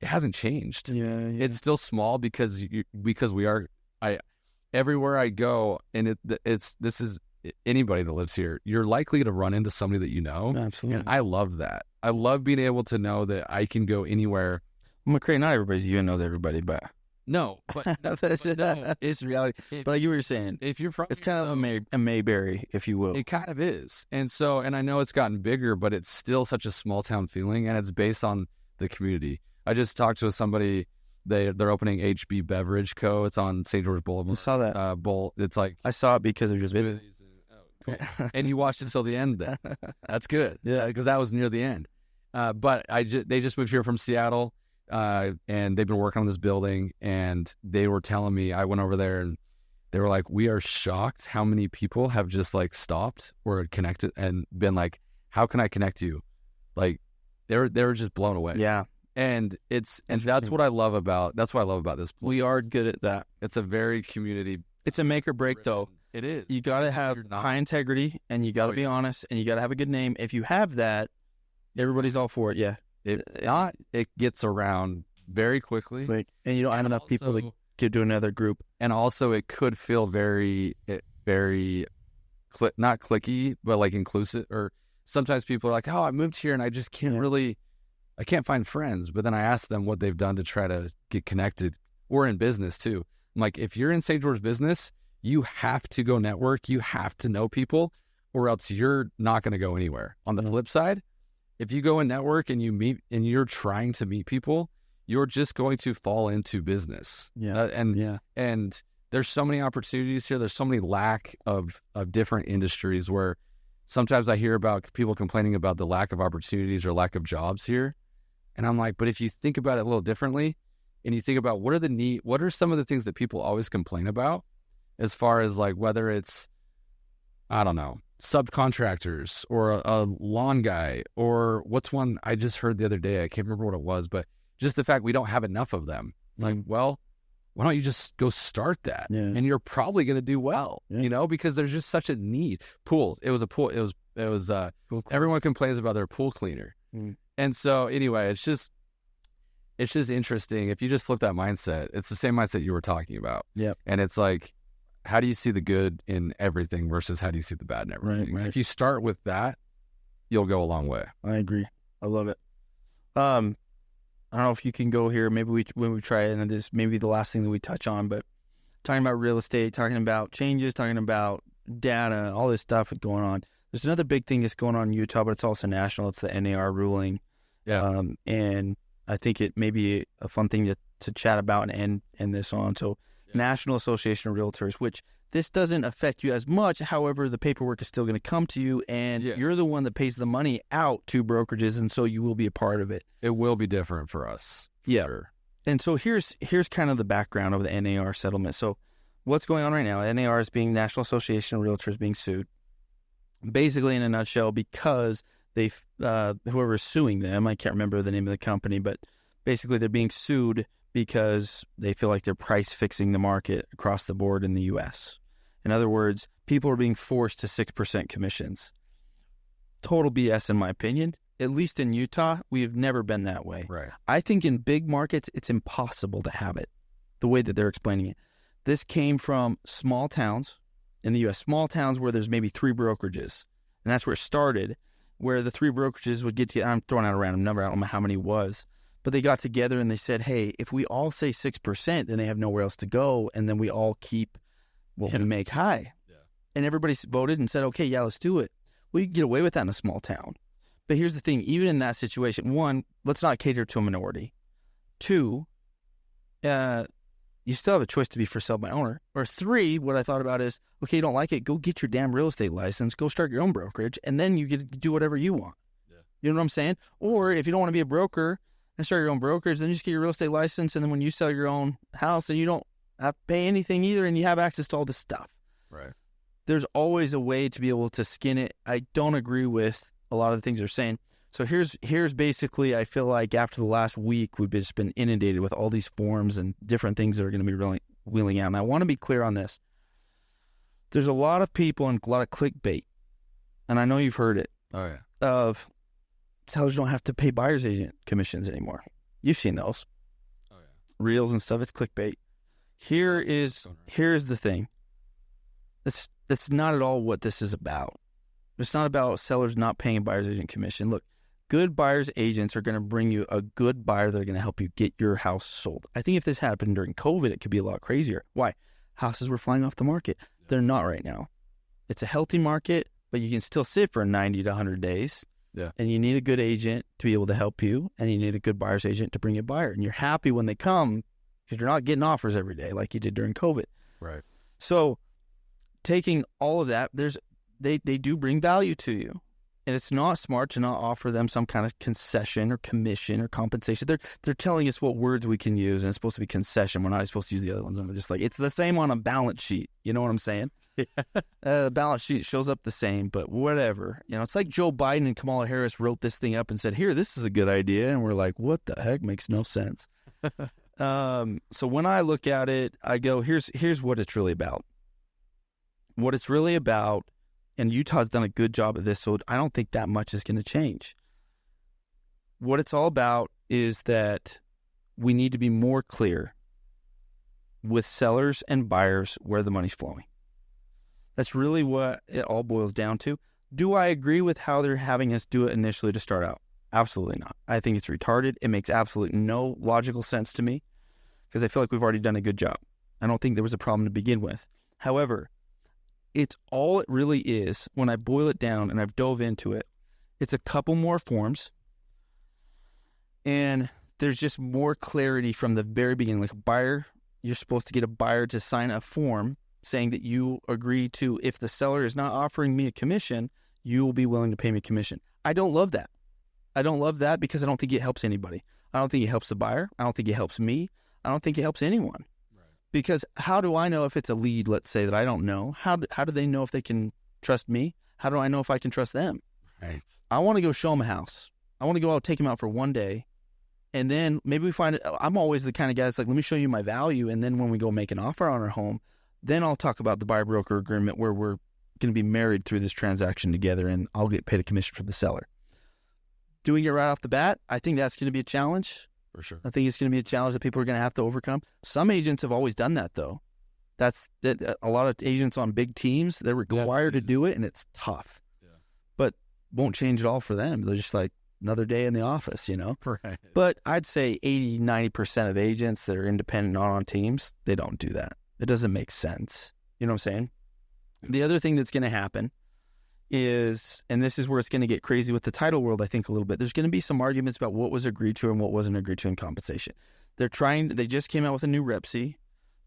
it hasn't changed. Yeah. It's still small because we are. Everywhere I go, and this is anybody that lives here, you're likely to run into somebody that you know. Absolutely. And I love that. I love being able to know that I can go anywhere. Macrae, not everybody's even knows everybody, but no, it's reality. But like you were saying, if you're from, it's kind of a Mayberry, if you will. It kind of is, and I know it's gotten bigger, but it's still such a small town feeling, and it's based on the community. I just talked to somebody. They're opening HB Beverage Co. It's on St. George Boulevard. I saw that. It's like I saw it because of your video. Cool. And you watched it till the end. Then that's good. Yeah, because that was near the end. But they just moved here from Seattle, and they've been working on this building. And they were telling me, I went over there, and they were like, "We are shocked how many people have just like stopped or connected and been like, how can I connect you?" Like they were just blown away. Yeah. And that's what I love about this place. We are good at that. It's a very community. It's a make or break though. It is. You got to have high integrity, and you got to be honest, and you got to have a good name. If you have that, everybody's all for it. Yeah. It gets around very quickly. And you don't have enough people to give to another group. And also it could feel very not clicky, but like inclusive. Or sometimes people are like, oh, I moved here and I just can't I can't find friends. But then I ask them what they've done to try to get connected, or in business too. I'm like, if you're in St. George business, you have to go network. You have to know people, or else you're not going to go anywhere. On the flip side, if you go and network and you meet and you're trying to meet people, you're just going to fall into business. Yeah. And there's so many opportunities here. There's so many lack of different industries where sometimes I hear about people complaining about the lack of opportunities or lack of jobs here. And I'm like, but if you think about it a little differently, and you think about what are some of the things that people always complain about, as far as like whether it's, I don't know, subcontractors or a lawn guy, or what's one I just heard the other day, I can't remember what it was, but just the fact we don't have enough of them. It's like, well, why don't you just go start that? Yeah. And you're probably going to do well, because there's just such a need. Pools. It was a pool. It was everyone complains about their pool cleaner. Mm. And so anyway, it's just interesting. If you just flip that mindset, it's the same mindset you were talking about. Yep. And it's like, how do you see the good in everything versus how do you see the bad in everything? Right. If you start with that, you'll go a long way. I agree. I love it. I don't know if you can go here. Maybe when we try it, and this maybe the last thing that we touch on, but talking about real estate, talking about changes, talking about data, all this stuff going on. There's another big thing that's going on in Utah, but it's also national. It's the NAR ruling. Yeah. And I think it may be a fun thing to chat about and end this on. So, National Association of Realtors, which this doesn't affect you as much. However, the paperwork is still going to come to you, and you're the one that pays the money out to brokerages, and so you will be a part of it. It will be different for us. Sure. And so here's kind of the background of the NAR settlement. So what's going on right now? NAR is being National Association of Realtors being sued. Basically, in a nutshell, because whoever's suing them, I can't remember the name of the company, but basically they're being sued because they feel like they're price fixing the market across the board in the U.S. In other words, people are being forced to 6% commissions. Total BS in my opinion. At least in Utah, we have never been that way. Right. I think in big markets, it's impossible to have it the way that they're explaining it. This came from small towns in the U.S., small towns where there's maybe 3 brokerages. And that's where it started, where the 3 brokerages would get together. I'm throwing out a random number. I don't know how many it was. But they got together and they said, hey, if we all say 6%, then they have nowhere else to go. And then we all keep what we make high. Yeah. And everybody voted and said, okay, yeah, let's do it. Well, you can get away with that in a small town. But here's the thing, even in that situation, 1, let's not cater to a minority. 2, you still have a choice to be for sale by owner. Or 3, what I thought about is, okay, you don't like it, go get your damn real estate license, go start your own brokerage, and then you get to do whatever you want. Yeah. You know what I'm saying? Or if you don't want to be a broker and start your own brokerage, then you just get your real estate license, and then when you sell your own house, then you don't have to pay anything either, and you have access to all this stuff. Right. There's always a way to be able to skin it. I don't agree with a lot of the things they're saying. So here's basically, I feel like after the last week, we've just been inundated with all these forms and different things that are going to be really wheeling out. And I want to be clear on this. There's a lot of people and a lot of clickbait, and I know you've heard it. Oh, yeah. Of sellers don't have to pay buyer's agent commissions anymore. You've seen those. Oh, yeah. Reels and stuff. It's clickbait. Here's the thing. That's not at all what this is about. It's not about sellers not paying a buyer's agent commission. Look, good buyer's agents are going to bring you a good buyer that are going to help you get your house sold. I think if this happened during COVID, it could be a lot crazier. Why? Houses were flying off the market. Yeah. They're not right now. It's a healthy market, but you can still sit for 90 to 100 days. Yeah. And you need a good agent to be able to help you, and you need a good buyer's agent to bring you a buyer. And you're happy when they come because you're not getting offers every day like you did during COVID. Right. So taking all of that, they do bring value to you. And it's not smart to not offer them some kind of concession or commission or compensation. They're telling us what words we can use, and it's supposed to be concession. We're not supposed to use the other ones. I'm just like, it's the same on a balance sheet. You know what I'm saying? The balance sheet shows up the same, but whatever. You know, it's like Joe Biden and Kamala Harris wrote this thing up and said, here, this is a good idea. And we're like, what the heck? Makes no sense. So when I look at it, I go, here's what it's really about. What it's really about, and Utah's done a good job of this, so I don't think that much is going to change. What it's all about is that we need to be more clear with sellers and buyers where the money's flowing. That's really what it all boils down to. Do I agree with how they're having us do it initially to start out? Absolutely not. I think it's retarded. It makes absolutely no logical sense to me because I feel like we've already done a good job. I don't think there was a problem to begin with. However, it's all it really is, when I boil it down and I've dove into it, it's a couple more forms, and there's just more clarity from the very beginning. Like a buyer, you're supposed to get a buyer to sign a form saying that you agree to, if the seller is not offering me a commission, you will be willing to pay me a commission. I don't love that. I don't love that because I don't think it helps anybody. I don't think it helps the buyer. I don't think it helps me. I don't think it helps anyone. Because how do I know if it's a lead, let's say, that I don't know? How do they know if they can trust me? How do I know if I can trust them? Right. I want to go show them a house. I want to go out, take them out for one day, and then maybe we find it. I'm always the kind of guy that's like, let me show you my value, and then when we go make an offer on our home, then I'll talk about the buyer-broker agreement where we're going to be married through this transaction together, and I'll get paid a commission from the seller. Doing it right off the bat, I think that's going to be a challenge. For sure. I think it's going to be a challenge that people are going to have to overcome. Some agents have always done that, though. That's that. A lot of agents on big teams, they're required to do it, and it's tough. Yeah. But won't change at all for them. They're just like another day in the office, you know? Right. But I'd say 80, 90% of agents that are independent, not on teams, they don't do that. It doesn't make sense. You know what I'm saying? The other thing that's going to happen is, and this is where it's going to get crazy with the title world, I think, a little bit. There's going to be some arguments about what was agreed to and what wasn't agreed to in compensation. They just came out with a new REPC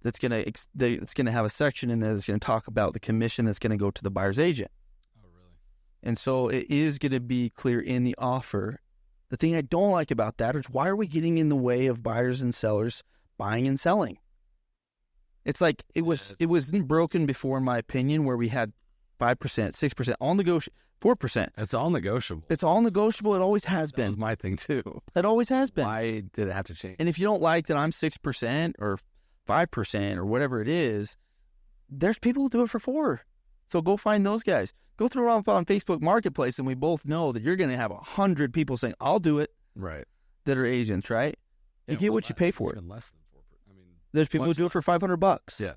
that's going to have a section in there that's going to talk about the commission that's going to go to the buyer's agent. Oh, really? And so it is going to be clear in the offer. The thing I don't like about that is, why are we getting in the way of buyers and sellers buying and selling? It's like it wasn't broken before, in my opinion, where we had 5%, 6%, all negotiable, 4%. It's all negotiable. It's all negotiable. It always has That been. was my thing too. It always has been. Why did it have to change? And if you don't like that I'm 6% or 5% or whatever it is, there's people who do it for 4%. So go find those guys. Go throw it up on Facebook Marketplace, and we both know that you're going to have 100 people saying, I'll do it, Right. that are agents, right? You get what you pay for it. Even less than 4%. I mean, There's people who do it for $500. yeah.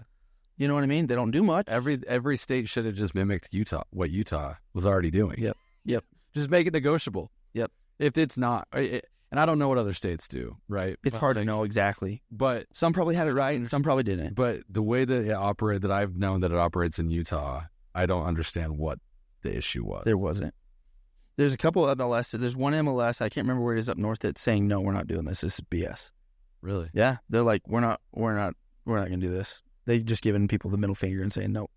You know what I mean? They don't do much. Every state should have just mimicked what Utah was already doing. Yep. Just make it negotiable. Yep. If it's not, and I don't know what other states do, right? It's hard to know exactly. But Some probably had it right and some probably didn't. But the way that I've known that it operates in Utah, I don't understand what the issue was. There wasn't. There's a couple of MLS. There's one MLS, I can't remember where it is up north, that's saying, no, we're not doing this. This is BS. Really? Yeah. They're like, we're not going to do this. They just giving people the middle finger and saying no. Wow.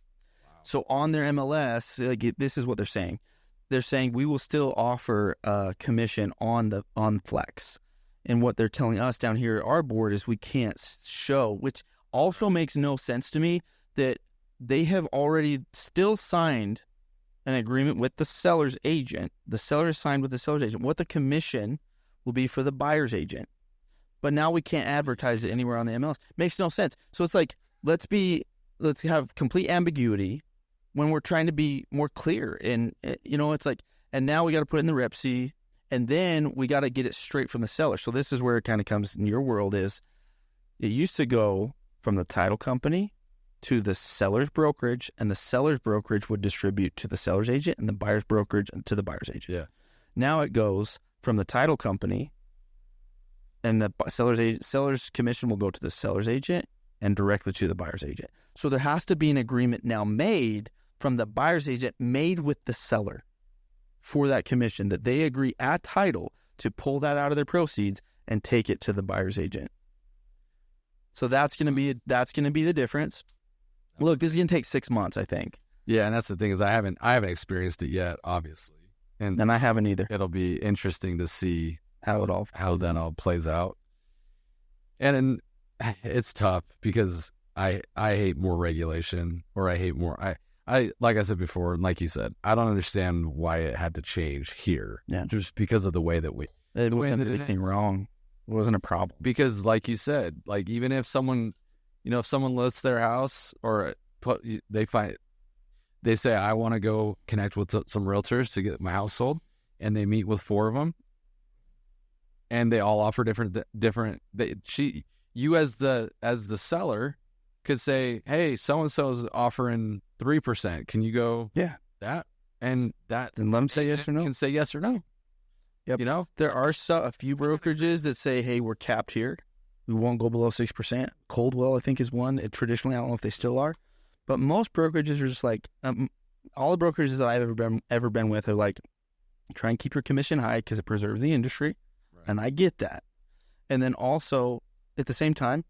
So on their MLS, like, this is what they're saying. They're saying we will still offer a commission on Flex. And what they're telling us down here at our board is we can't show, which also makes no sense to me, that they have already still signed an agreement with the seller's agent. The seller signed with the seller's agent what the commission will be for the buyer's agent. But now we can't advertise it anywhere on the MLS. Makes no sense. So it's like, let's have complete ambiguity when we're trying to be more clear. And, it's like, and now we got to put it in the REPC, and then we got to get it straight from the seller. So this is where it kind of comes in your world is it used to go from the title company to the seller's brokerage, and the seller's brokerage would distribute to the seller's agent, and the buyer's brokerage to the buyer's agent. Yeah. Now it goes from the title company, and the seller's commission will go to the seller's agent and directly to the buyer's agent. So there has to be an agreement now made from the buyer's agent made with the seller for that commission, that they agree at title to pull that out of their proceeds and take it to the buyer's agent. So that's going to be the difference. Look, this is going to take 6 months, I think. Yeah, and that's the thing is I haven't experienced it yet, obviously, and I haven't either. It'll be interesting to see how that all plays out. And it's tough because I hate more regulation, or I hate more. I like I said before, and like you said, I don't understand why it had to change here. Yeah, just because of the way that it wasn't anything wrong. It wasn't a problem. Because, like you said, like even if someone lists their house, or they say, I want to go connect with some realtors to get my house sold, and they meet with 4 of them, and they all offer different. You as the seller could say, hey, so and so is offering 3%. Can you go? Yeah, that and that. Then let them say yes or no. Can say yes or no. Yep. There are a few brokerages that say, hey, we're capped here. We won't go below 6%. Coldwell, I think, is one. Traditionally, I don't know if they still are. But most brokerages are just like, all the brokerages that I've ever been with are like, try and keep your commission high because it preserves the industry. Right. And I get that. And then also, at the same time,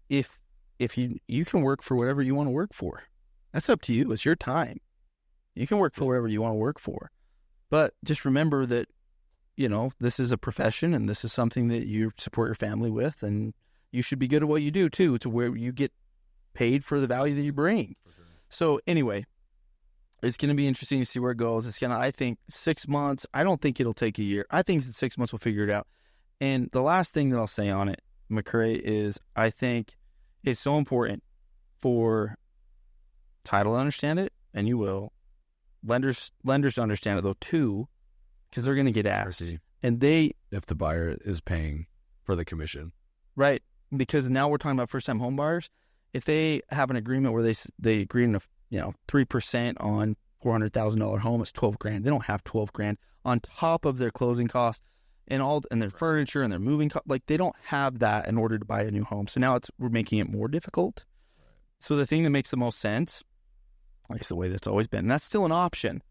if you can work for whatever you want to work for, that's up to you. It's your time. You can work for whatever you want to work for. But just remember that, this is a profession, and this is something that you support your family with, and you should be good at what you do too, to where you get paid for the value that you bring. Sure. So anyway, it's going to be interesting to see where it goes. I think 6 months. I don't think it'll take a year. I think 6 months we'll figure it out. And the last thing that I'll say on it, Macrae, is I think it's so important for title to understand it, and you will. Lenders to understand it though too, because they're going to get asked. And if the buyer is paying for the commission. Right. Because now we're talking about first-time home buyers. If they have an agreement where they agree on 3% on $400,000 home, it's $12,000. They don't have $12,000 on top of their closing costs and their furniture and their moving costs. Like, they don't have that in order to buy a new home. So now we're making it more difficult. Right. So the thing that makes the most sense, I guess the way that's always been, and that's still an option.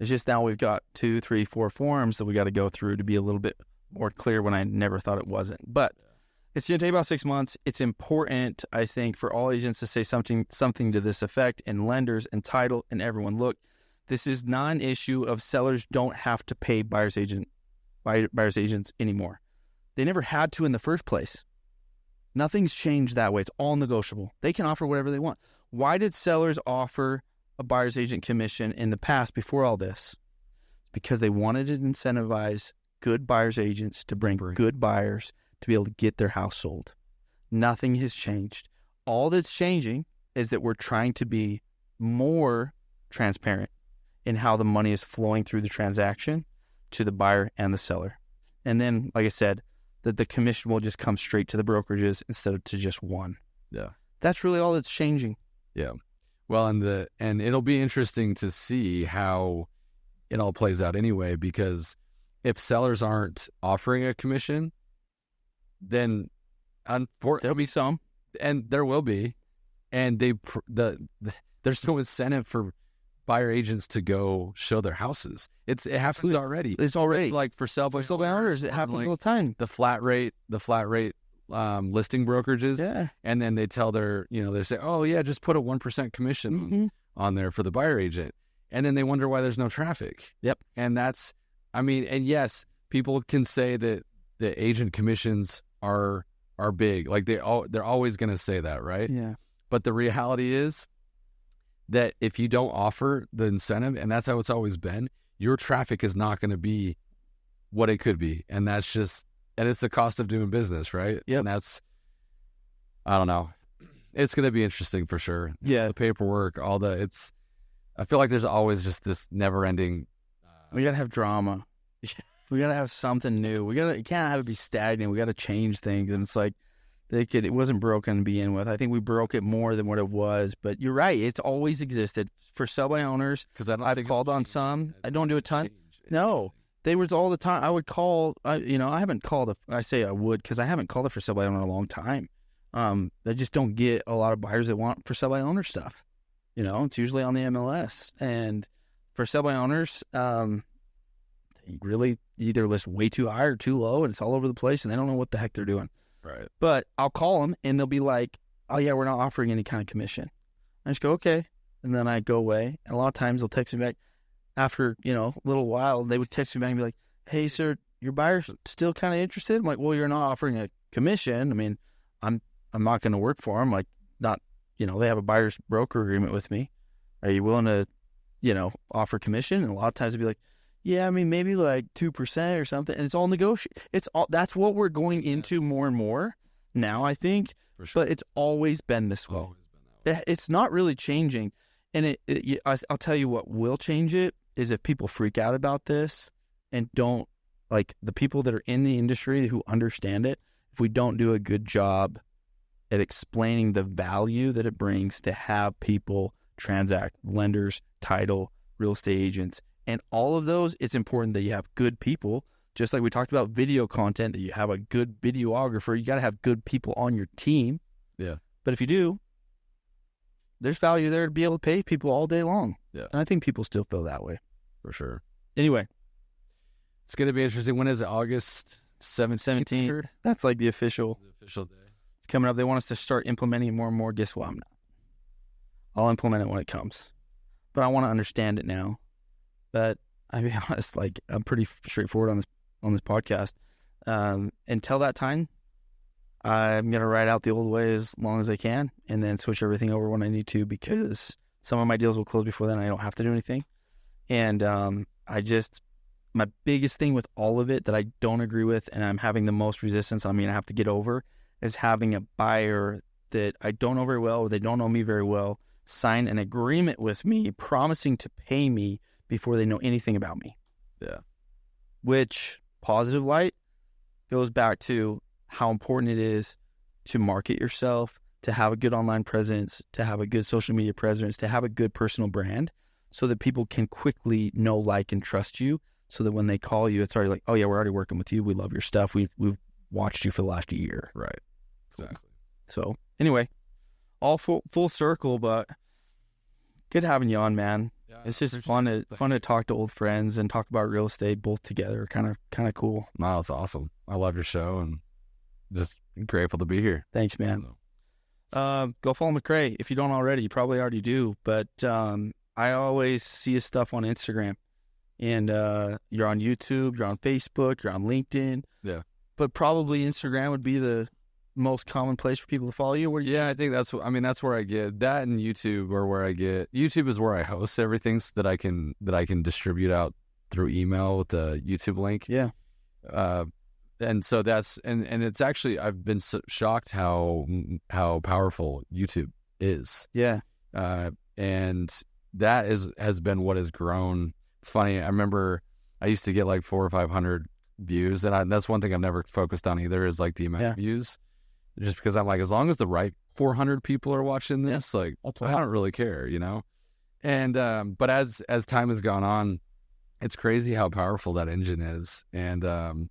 It's just now we've got 2, 3, 4 forms that we got to go through to be a little bit more clear when I never thought it wasn't. But it's going to take about 6 months. It's important, I think, for all agents to say something to this effect, and lenders and title and everyone. Look, this is not an issue of sellers don't have to pay buyer's agents anymore. They never had to in the first place. Nothing's changed that way. It's all negotiable. They can offer whatever they want. Why did sellers offer a buyer's agent commission in the past before all this? Because they wanted to incentivize good buyer's agents to bring good buyers to be able to get their house sold. Nothing has changed. All that's changing is that we're trying to be more transparent in how the money is flowing through the transaction to the buyer and the seller. And then, like I said, that the commission will just come straight to the brokerages instead of to just one. Yeah. That's really all that's changing. Yeah. Well, and it'll be interesting to see how it all plays out anyway, because if sellers aren't offering a commission, then there'll be some, and there will be, and there's no incentive for buyer agents to go show their houses. It happens already. It's already like for sell by owners. It happens all the time. The flat rate listing brokerages. Yeah. And then they tell they say, oh yeah, just put a 1% commission on there for the buyer agent. And then they wonder why there's no traffic. Yep. And and yes, people can say that the agent commissions are big. Like they're always going to say that, right? Yeah. But the reality is that if you don't offer the incentive, and that's how it's always been, your traffic is not going to be what it could be. And that's just, and it's the cost of doing business, right? Yep. And I don't know. It's going to be interesting for sure. Yeah. The paperwork, I feel like there's always just this never ending. We got to have drama. We got to have something new. You can't have it be stagnant. We got to change things. And it's like, it wasn't broken to begin with. I think we broke it more than what it was. But you're right. It's always existed. For sell-by owners, I've called on some. I don't do a ton. No. They was all the time. I would call, I haven't called, I say I would because I haven't called it for sell-by owner in a long time. I just don't get a lot of buyers that want for sell-by owner stuff. It's usually on the MLS. And for sell-by owners, they really either list way too high or too low, and it's all over the place, and they don't know what the heck they're doing. Right. But I'll call them, and they'll be like, oh, yeah, we're not offering any kind of commission. I just go, okay. And then I go away. And a lot of times they'll text me back after, a little while. They would text me back and be like, hey, sir, your buyer's still kind of interested? I'm like, well, you're not offering a commission. I mean, I'm not going to work for them. Like, not, they have a buyer's broker agreement with me. Are you willing to, offer commission? And a lot of times they'll be like, yeah, I mean, maybe like 2% or something. And it's all negotiable. That's what we're going into more and more now, I think. For sure. But it's always been this way. It's not really changing. And I'll tell you what will change it is if people freak out about this and don't, like the people that are in the industry who understand it, if we don't do a good job at explaining the value that it brings to have people transact, lenders, title, real estate agents, and all of those, it's important that you have good people. Just like we talked about video content, that you have a good videographer. You got to have good people on your team. Yeah. But if you do, there's value there to be able to pay people all day long. Yeah. And I think people still feel that way. For sure. Anyway. It's going to be interesting. When is it? August 17th? That's like the official day. It's coming up. They want us to start implementing it more and more. Guess what? I'm not. I'll implement it when it comes. But I want to understand it now. But I'll be honest, like I'm pretty straightforward on this podcast. Until that time, I'm gonna ride out the old way as long as I can, and then switch everything over when I need to, because some of my deals will close before then. I don't have to do anything. And my biggest thing with all of it that I don't agree with, and I'm having the most resistance I'm gonna have to get over, is having a buyer that I don't know very well, or they don't know me very well, sign an agreement with me promising to pay me before they know anything about me. Yeah. Which, positive light, goes back to how important it is to market yourself, to have a good online presence, to have a good social media presence, to have a good personal brand, so that people can quickly know, like, and trust you, so that when they call you, it's already like, oh yeah, we're already working with you. We love your stuff. We've watched you for the last year. Right. Exactly. So anyway, all full circle, but good having you on, man. Yeah, it's just fun to talk to old friends and talk about real estate both together. Kind of cool. No, it's awesome. I love your show and just grateful to be here. Thanks, man. Go follow Macrae if you don't already. You probably already do, but I always see his stuff on Instagram, and you're on YouTube, you're on Facebook, you're on LinkedIn. Yeah, but probably Instagram would be the most common place for people to follow you? Yeah, I think that's where I get that, and YouTube are where I get. YouTube is where I host everything so that I can distribute out through email with the YouTube link. Yeah. And so that's and it's actually, I've been shocked how powerful YouTube is. Yeah. And that has been what has grown. It's funny. I remember I used to get like 400 or 500 views, and that's one thing I've never focused on either, is like the amount of views. Just because I'm like, as long as the right 400 people are watching this, like I don't really care, you know. And but as time has gone on, it's crazy how powerful that engine is. And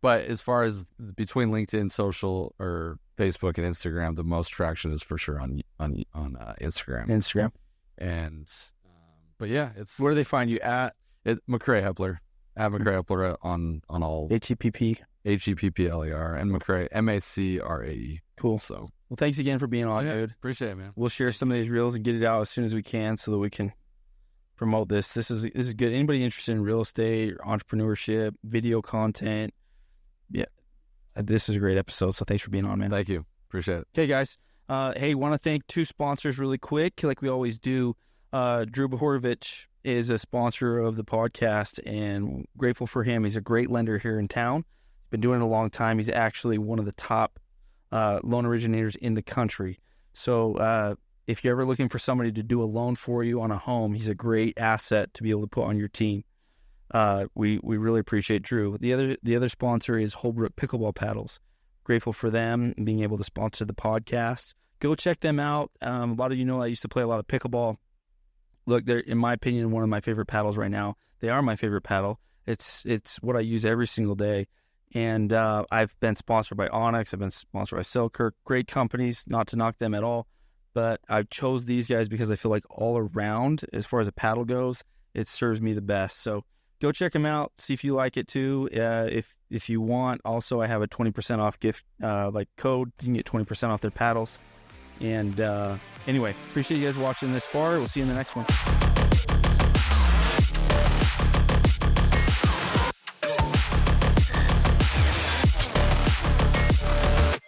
but as far as between LinkedIn, social, or Facebook and Instagram, the most traction is for sure on Instagram. And but yeah, it's where do they find you at? McRae Hepler. I have McRae Hepler on all HEPPler and McRae MACRAE. Cool. So well, thanks again for being on, dude. Appreciate it, man. We'll share some of these reels and get it out as soon as we can so that we can promote this. This is good. Anybody interested in real estate or entrepreneurship, video content? Yeah, this is a great episode. So thanks for being on, man. Thank you. Appreciate it. Okay, guys. Hey, want to thank two sponsors really quick, like we always do. Drew Bohorovich is a sponsor of the podcast, and grateful for him. He's a great lender here in town. He's been doing it a long time. He's actually one of the top loan originators in the country. So if you're ever looking for somebody to do a loan for you on a home, he's a great asset to be able to put on your team. We really appreciate Drew. The other sponsor is Holbrook Pickleball Paddles. Grateful for them being able to sponsor the podcast. Go check them out. A lot of you know I used to play a lot of pickleball. Look, they're, in my opinion, one of my favorite paddles right now. They are my favorite paddle. It's what I use every single day. And I've been sponsored by Onyx. I've been sponsored by Selkirk. Great companies, not to knock them at all. But I chose these guys because I feel like all around, as far as a paddle goes, it serves me the best. So go check them out. See if you like it too. If you want, also I have a 20% off gift code. You can get 20% off their paddles. And anyway, appreciate you guys watching this far. We'll see you in the next one.